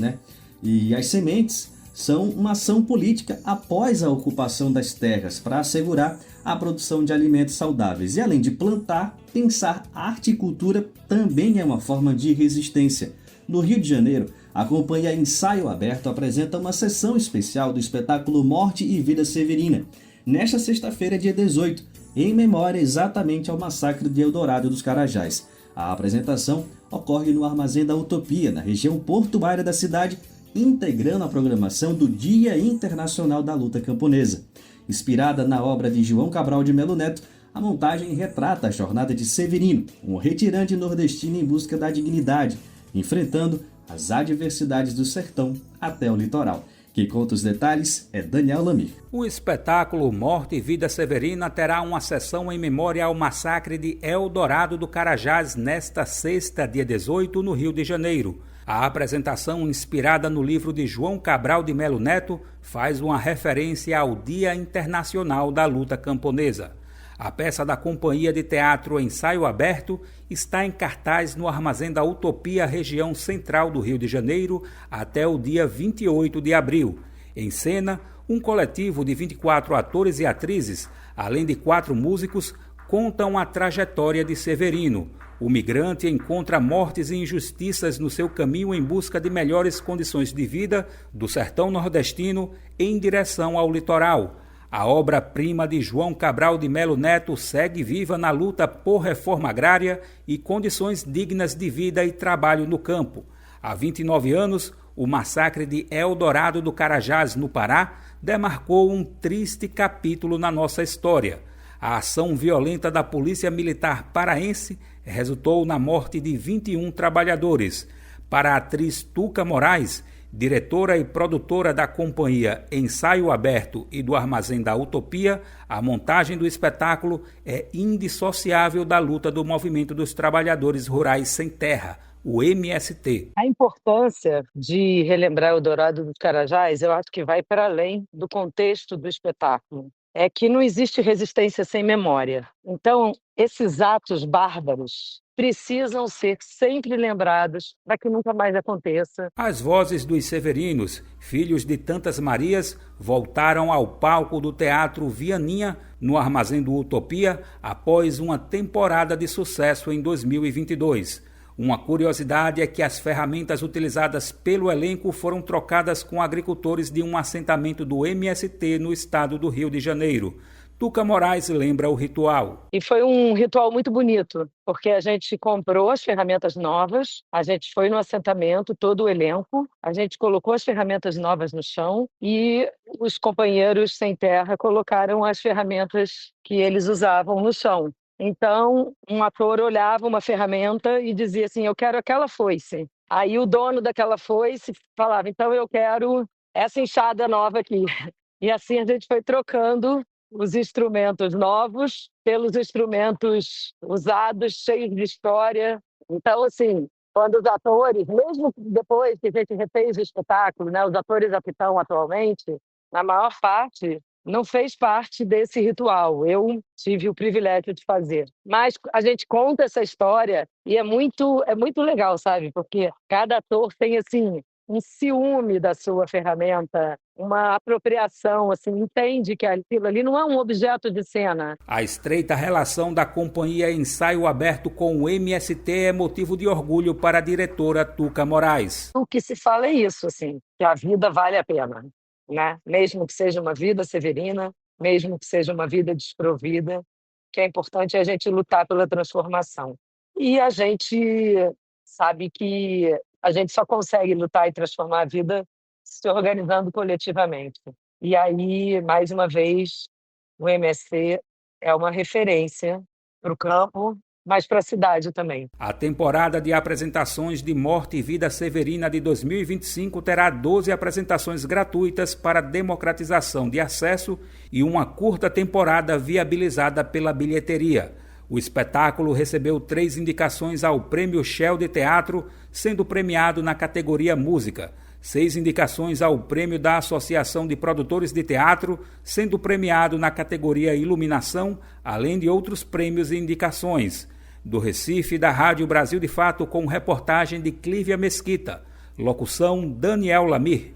E as sementes são uma ação política após a ocupação das terras para assegurar a produção de alimentos saudáveis. E além de plantar, pensar arte e cultura também é uma forma de resistência. No Rio de Janeiro, a companhia Ensaio Aberto apresenta uma sessão especial do espetáculo Morte e Vida Severina, nesta sexta-feira, dia 18, em memória exatamente ao massacre de Eldorado dos Carajás. A apresentação ocorre no Armazém da Utopia, na região portuária da cidade, integrando a programação do Dia Internacional da Luta Camponesa. Inspirada na obra de João Cabral de Melo Neto, a montagem retrata a jornada de Severino, um retirante nordestino em busca da dignidade, enfrentando as adversidades do sertão até o litoral. Quem conta os detalhes é Daniel Lamir. O espetáculo Morte e Vida Severina terá uma sessão em memória ao massacre de Eldorado do Carajás nesta sexta, dia 18, no Rio de Janeiro. A apresentação, inspirada no livro de João Cabral de Melo Neto, faz uma referência ao Dia Internacional da Luta Camponesa. A peça da Companhia de Teatro Ensaio Aberto está em cartaz no Armazém da Utopia, região central do Rio de Janeiro, até o dia 28 de abril. Em cena, um coletivo de 24 atores e atrizes, além de 4 músicos, contam a trajetória de Severino. O migrante encontra mortes e injustiças no seu caminho em busca de melhores condições de vida do sertão nordestino em direção ao litoral. A obra-prima de João Cabral de Melo Neto segue viva na luta por reforma agrária e condições dignas de vida e trabalho no campo. Há 29 anos, o massacre de Eldorado do Carajás, no Pará, demarcou um triste capítulo na nossa história. A ação violenta da Polícia Militar paraense resultou na morte de 21 trabalhadores. Para a atriz Tuca Moraes, diretora e produtora da companhia Ensaio Aberto e do Armazém da Utopia, a montagem do espetáculo é indissociável da luta do Movimento dos Trabalhadores Rurais Sem Terra, o MST. A importância de relembrar Eldorado dos Carajás, eu acho que vai para além do contexto do espetáculo. É que não existe resistência sem memória. Então, esses atos bárbaros precisam ser sempre lembrados para que nunca mais aconteça. As vozes dos Severinos, filhos de tantas Marias, voltaram ao palco do Teatro Vianinha, no Armazém do Utopia, após uma temporada de sucesso em 2022. Uma curiosidade é que as ferramentas utilizadas pelo elenco foram trocadas com agricultores de um assentamento do MST no estado do Rio de Janeiro. Tuca Moraes lembra o ritual. E foi um ritual muito bonito, porque a gente comprou as ferramentas novas, a gente foi no assentamento, todo o elenco, a gente colocou as ferramentas novas no chão e os companheiros sem terra colocaram as ferramentas que eles usavam no chão. Então, um ator olhava uma ferramenta e dizia assim, eu quero aquela foice. Aí o dono daquela foice falava, então eu quero essa enxada nova aqui. E assim a gente foi trocando os instrumentos novos pelos instrumentos usados, cheios de história. Então, assim, quando os atores, mesmo depois que a gente refez o espetáculo, né, os atores que estão atualmente, na maior parte, não fez parte desse ritual. Eu tive o privilégio de fazer. Mas a gente conta essa história e é muito legal, sabe? Porque cada ator tem, assim, um ciúme da sua ferramenta, uma apropriação, assim, entende que aquilo ali não é um objeto de cena. A estreita relação da companhia Ensaio Aberto com o MST é motivo de orgulho para a diretora Tuca Moraes. O que se fala é isso, assim, que a vida vale a pena, né? Mesmo que seja uma vida severina, mesmo que seja uma vida desprovida, o que é importante é a gente lutar pela transformação. E a gente sabe que a gente só consegue lutar e transformar a vida se organizando coletivamente. E aí, mais uma vez, o MST é uma referência para o campo, mas para a cidade também. A temporada de apresentações de Morte e Vida Severina de 2025 terá 12 apresentações gratuitas para democratização de acesso e uma curta temporada viabilizada pela bilheteria. O espetáculo recebeu 3 indicações ao Prêmio Shell de Teatro, sendo premiado na categoria Música, 6 indicações ao Prêmio da Associação de Produtores de Teatro, sendo premiado na categoria Iluminação, além de outros prêmios e indicações. Do Recife, da Rádio Brasil de Fato, com reportagem de Clívia Mesquita. Locução Daniel Lamir.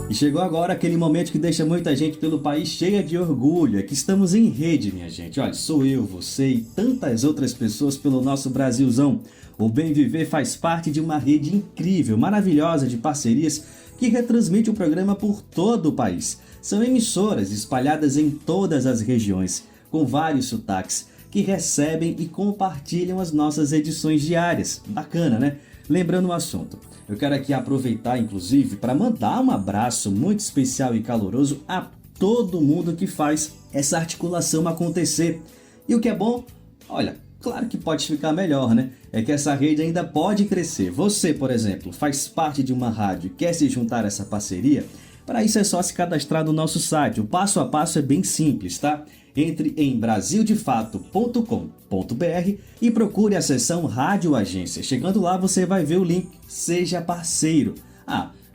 E chegou agora aquele momento que deixa muita gente pelo país cheia de orgulho. É que estamos em rede, minha gente. Olha, sou eu, você e tantas outras pessoas pelo nosso Brasilzão. O Bem Viver faz parte de uma rede incrível, maravilhosa de parcerias que retransmite o programa por todo o país. São emissoras espalhadas em todas as regiões, com vários sotaques, que recebem e compartilham as nossas edições diárias. Bacana, né? Lembrando o assunto, eu quero aqui aproveitar, inclusive, para mandar um abraço muito especial e caloroso a todo mundo que faz essa articulação acontecer. E o que é bom, olha, claro que pode ficar melhor, né? É que essa rede ainda pode crescer. Você, por exemplo, faz parte de uma rádio e quer se juntar a essa parceria? Para isso é só se cadastrar no nosso site. O passo a passo é bem simples, tá? Entre em brasildefato.com.br e procure a seção Rádio Agência. Chegando lá você vai ver o link Seja Parceiro.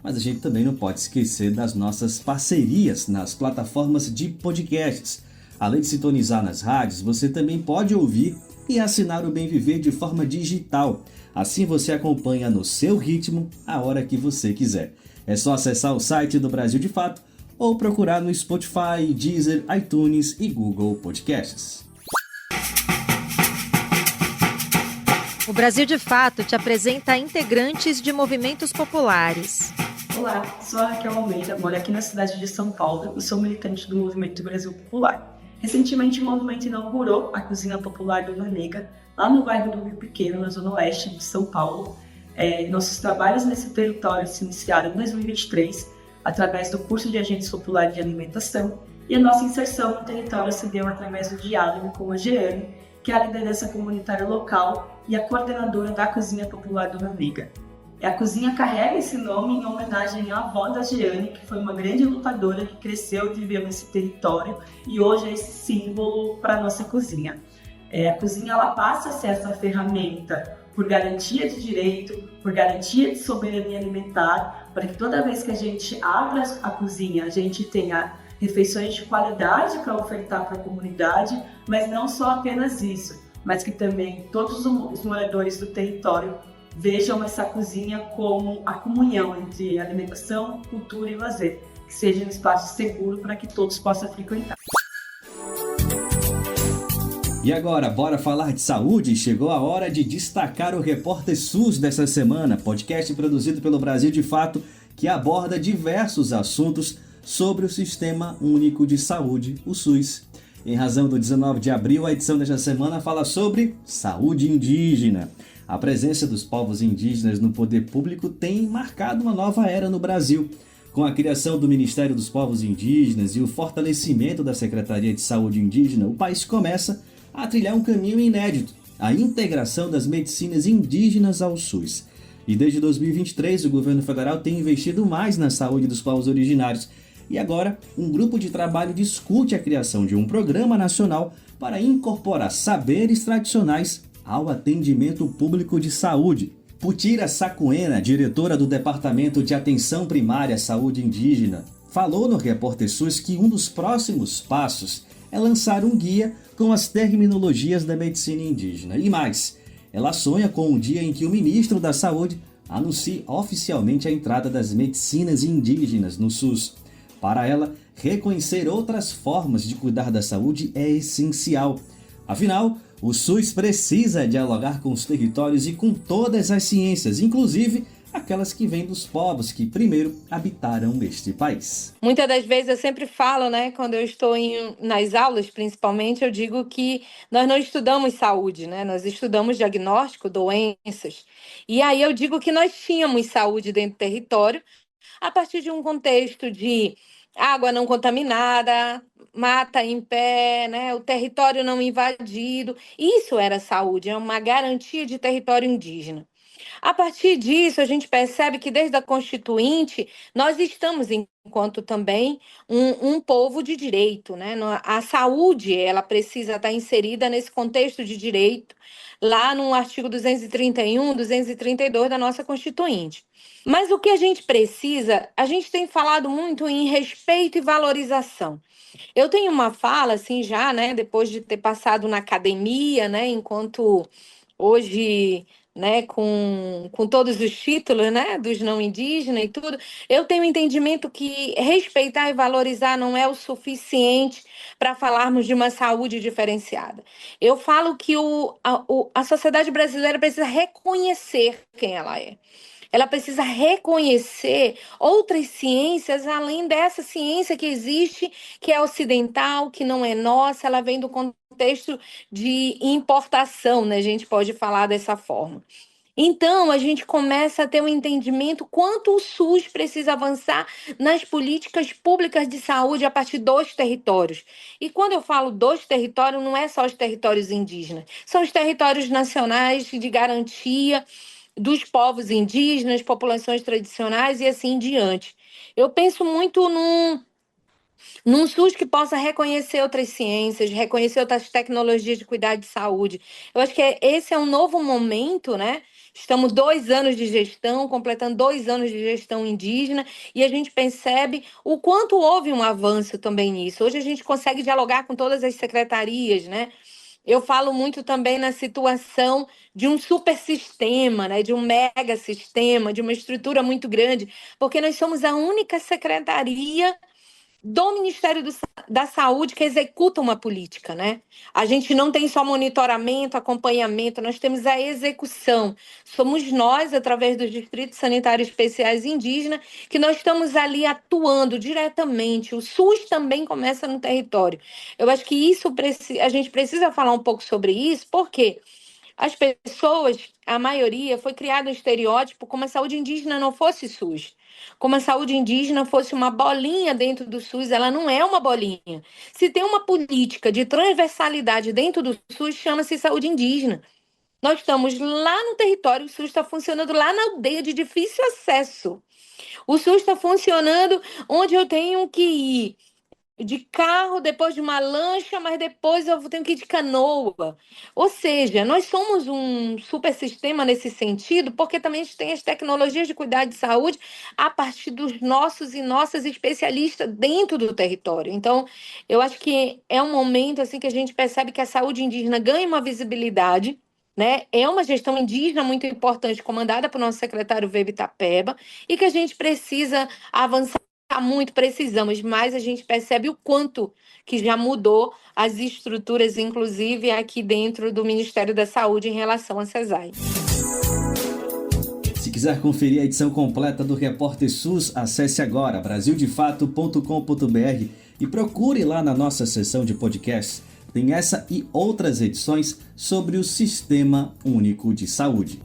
Mas a gente também não pode esquecer das nossas parcerias nas plataformas de podcasts. Além de sintonizar nas rádios, você também pode ouvir e assinar o Bem Viver de forma digital. Assim você acompanha no seu ritmo, a hora que você quiser. É só acessar o site do Brasil de Fato ou procurar no Spotify, Deezer, iTunes e Google Podcasts. O Brasil de Fato te apresenta integrantes de movimentos populares. Olá, sou a Raquel Almeida, moro aqui na cidade de São Paulo e sou militante do Movimento Brasil Popular. Recentemente, o movimento inaugurou a Cozinha Popular Dona Nega, lá no bairro do Rio Pequeno, na zona oeste de São Paulo. Nossos trabalhos nesse território se iniciaram em 2023, através do curso de Agentes Populares de Alimentação, e a nossa inserção no território se deu através do diálogo com a Jeane, que é a liderança comunitária local e a coordenadora da Cozinha Popular Dona Nega. A cozinha carrega esse nome em homenagem à avó da Jeane, que foi uma grande lutadora que cresceu e viveu nesse território e hoje é esse símbolo para a nossa cozinha. A cozinha ela passa a ser essa ferramenta por garantia de direito, por garantia de soberania alimentar, para que toda vez que a gente abra a cozinha, a gente tenha refeições de qualidade para ofertar para a comunidade, mas não só apenas isso, mas que também todos os moradores do território vejam essa cozinha como a comunhão entre alimentação, cultura e lazer, que seja um espaço seguro para que todos possam frequentar. E agora, bora falar de saúde? Chegou a hora de destacar o Repórter SUS dessa semana, podcast produzido pelo Brasil de Fato, que aborda diversos assuntos sobre o Sistema Único de Saúde, o SUS. Em razão do 19 de abril, a edição desta semana fala sobre saúde indígena. A presença dos povos indígenas no poder público tem marcado uma nova era no Brasil. Com a criação do Ministério dos Povos Indígenas e o fortalecimento da Secretaria de Saúde Indígena, o país começa a trilhar um caminho inédito, a integração das medicinas indígenas ao SUS. E desde 2023, o governo federal tem investido mais na saúde dos povos originários. E agora, um grupo de trabalho discute a criação de um programa nacional para incorporar saberes tradicionais ao atendimento público de saúde. Putira Sacuena, diretora do Departamento de Atenção Primária à Saúde Indígena, falou no Repórter SUS que um dos próximos passos é lançar um guia com as terminologias da medicina indígena. E mais, ela sonha com um dia em que o ministro da Saúde anuncie oficialmente a entrada das medicinas indígenas no SUS. Para ela, reconhecer outras formas de cuidar da saúde é essencial. Afinal, o SUS precisa dialogar com os territórios e com todas as ciências, inclusive aquelas que vêm dos povos que primeiro habitaram este país. Muitas das vezes eu sempre falo, quando eu estou nas aulas, principalmente, eu digo que nós não estudamos saúde, nós estudamos diagnóstico, doenças. E aí eu digo que nós tínhamos saúde dentro do território a partir de um contexto de água não contaminada, mata em pé, o território não invadido. Isso era saúde, é uma garantia de território indígena. A partir disso, a gente percebe que desde a Constituinte, nós estamos, enquanto também, um povo de direito. A saúde, ela precisa estar inserida nesse contexto de direito, lá no artigo 231, 232 da nossa Constituinte. Mas o que a gente precisa, a gente tem falado muito em respeito e valorização. Eu tenho uma fala, assim, já, depois de ter passado na academia, enquanto hoje, com todos os títulos, dos não indígenas e tudo, eu tenho um entendimento que respeitar e valorizar não é o suficiente para falarmos de uma saúde diferenciada. Eu falo que a sociedade brasileira precisa reconhecer quem ela é. Ela precisa reconhecer outras ciências além dessa ciência que existe, que é ocidental, que não é nossa, ela vem do contexto de importação, a gente pode falar dessa forma. Então, a gente começa a ter um entendimento quanto o SUS precisa avançar nas políticas públicas de saúde a partir dos territórios. E quando eu falo dos territórios, não é só os territórios indígenas, são os territórios nacionais de garantia dos povos indígenas, populações tradicionais e assim em diante. Eu penso muito num SUS que possa reconhecer outras ciências, reconhecer outras tecnologias de cuidado de saúde. Eu acho que esse é um novo momento, Estamos 2 anos de gestão, completando 2 anos de gestão indígena, e a gente percebe o quanto houve um avanço também nisso. Hoje a gente consegue dialogar com todas as secretarias, Eu falo muito também na situação de um super sistema, de um mega sistema, de uma estrutura muito grande, porque nós somos a única secretaria do Ministério da Saúde que executa uma política, né? A gente não tem só monitoramento, acompanhamento, nós temos a execução. Somos nós, através dos Distritos Sanitários Especiais Indígenas, que nós estamos ali atuando diretamente. O SUS também começa no território. Eu acho que isso a gente precisa falar um pouco sobre isso, porque as pessoas, a maioria, foi criado um estereótipo como a saúde indígena não fosse SUS. Como a saúde indígena fosse uma bolinha dentro do SUS, ela não é uma bolinha. Se tem uma política de transversalidade dentro do SUS, chama-se saúde indígena. Nós estamos lá no território, o SUS está funcionando lá na aldeia de difícil acesso. O SUS está funcionando onde eu tenho que ir de carro, depois de uma lancha, mas depois eu tenho que ir de canoa. Ou seja, nós somos um super sistema nesse sentido, porque também a gente tem as tecnologias de cuidado de saúde a partir dos nossos e nossas especialistas dentro do território. Então, eu acho que é um momento assim que a gente percebe que a saúde indígena ganha uma visibilidade, né? É uma gestão indígena muito importante, comandada pelo nosso secretário Weber Itapeba, e que a gente precisa avançar muito, precisamos, mas a gente percebe o quanto que já mudou as estruturas, inclusive aqui dentro do Ministério da Saúde em relação à CESAI. Se quiser conferir a edição completa do Repórter SUS, acesse agora brasildefato.com.br e procure lá na nossa seção de podcast. Tem essa e outras edições sobre o Sistema Único de Saúde.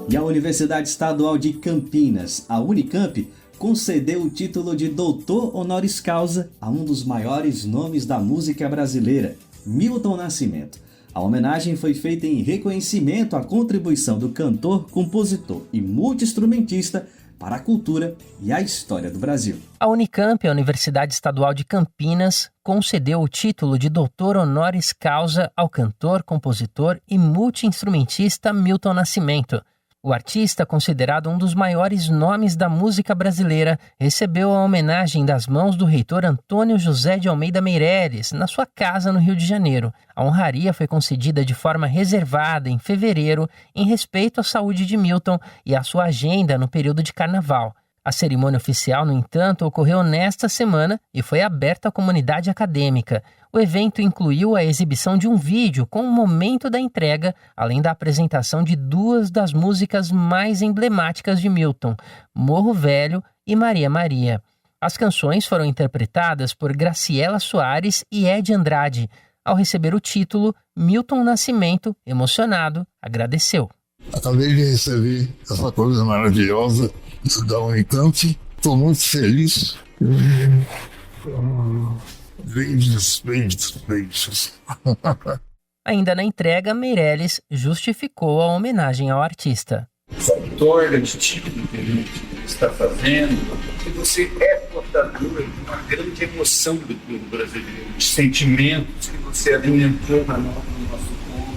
E a Universidade Estadual de Campinas, a Unicamp, concedeu o título de doutor honoris causa a um dos maiores nomes da música brasileira, Milton Nascimento. A homenagem foi feita em reconhecimento à contribuição do cantor, compositor e multi-instrumentista para a cultura e a história do Brasil. A Unicamp, a Universidade Estadual de Campinas, concedeu o título de doutor honoris causa ao cantor, compositor e multi-instrumentista Milton Nascimento. O artista, considerado um dos maiores nomes da música brasileira, recebeu a homenagem das mãos do reitor Antônio José de Almeida Meireles, na sua casa no Rio de Janeiro. A honraria foi concedida de forma reservada em fevereiro, em respeito à saúde de Milton e à sua agenda no período de carnaval. A cerimônia oficial, no entanto, ocorreu nesta semana e foi aberta à comunidade acadêmica. O evento incluiu a exibição de um vídeo com o momento da entrega, além da apresentação de duas das músicas mais emblemáticas de Milton, Morro Velho e Maria Maria. As canções foram interpretadas por Graciela Soares e Ed Andrade. Ao receber o título, Milton Nascimento, emocionado, agradeceu. Acabei de receber essa coisa maravilhosa da Unicamp. Estou muito feliz. Beijos. Ainda na entrega, Meireles justificou a homenagem ao artista. Essa torga de título que a gente está fazendo, que você é portador de uma grande emoção do povo brasileiro, de sentimentos que você alimentou no nosso povo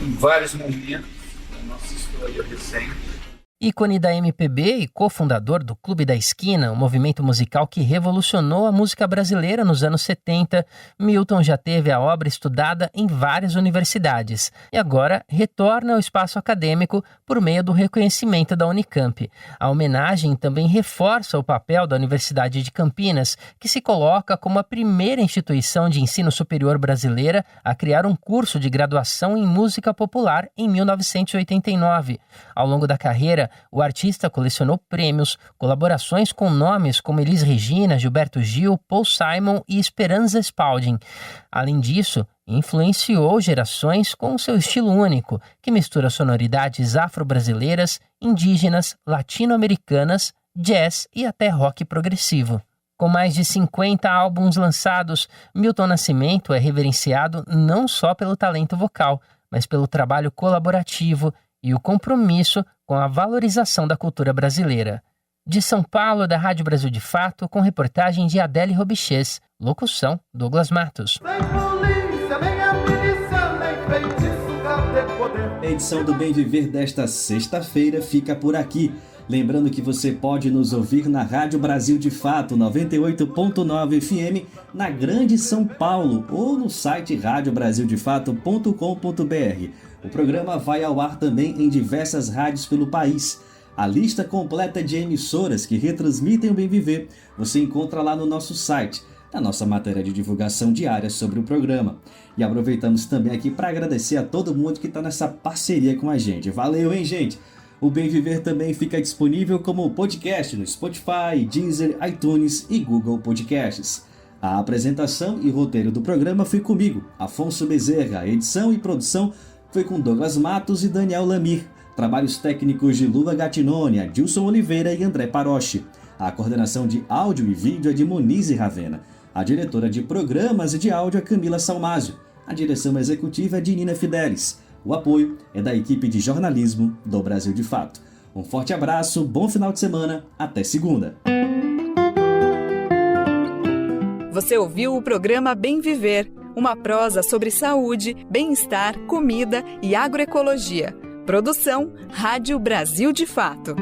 em vários momentos da nossa história recente. Ícone da MPB e cofundador do Clube da Esquina, um movimento musical que revolucionou a música brasileira nos anos 70, Milton já teve a obra estudada em várias universidades e agora retorna ao espaço acadêmico por meio do reconhecimento da Unicamp. A homenagem também reforça o papel da Universidade de Campinas, que se coloca como a primeira instituição de ensino superior brasileira a criar um curso de graduação em música popular em 1989. Ao longo da carreira, o artista colecionou prêmios, colaborações com nomes como Elis Regina, Gilberto Gil, Paul Simon e Esperanza Spalding. Além disso, influenciou gerações com seu estilo único, que mistura sonoridades afro-brasileiras, indígenas, latino-americanas, jazz e até rock progressivo. Com mais de 50 álbuns lançados, Milton Nascimento é reverenciado não só pelo talento vocal, mas pelo trabalho colaborativo e o compromisso com a valorização da cultura brasileira. De São Paulo, da Rádio Brasil de Fato, com reportagem de Adele Robiches, locução Douglas Matos. A edição do Bem Viver desta sexta-feira fica por aqui. Lembrando que você pode nos ouvir na Rádio Brasil de Fato 98.9 FM na Grande São Paulo ou no site radiobrasildefato.com.br. O programa vai ao ar também em diversas rádios pelo país. A lista completa de emissoras que retransmitem o Bem Viver você encontra lá no nosso site, na nossa matéria de divulgação diária sobre o programa. E aproveitamos também aqui para agradecer a todo mundo que está nessa parceria com a gente. Valeu, hein, gente? O Bem Viver também fica disponível como podcast no Spotify, Deezer, iTunes e Google Podcasts. A apresentação e roteiro do programa foi comigo, Afonso Bezerra. A edição e produção foi com Douglas Matos e Daniel Lamir. Trabalhos técnicos de Lula Gattinone, Adilson Oliveira e André Paroche. A coordenação de áudio e vídeo é de Monize Ravena. A diretora de programas e de áudio é Camila Salmásio. A direção executiva é de Nina Fidelis. O apoio é da equipe de jornalismo do Brasil de Fato. Um forte abraço, bom final de semana, até segunda. Você ouviu o programa Bem Viver, uma prosa sobre saúde, bem-estar, comida e agroecologia. Produção Rádio Brasil de Fato.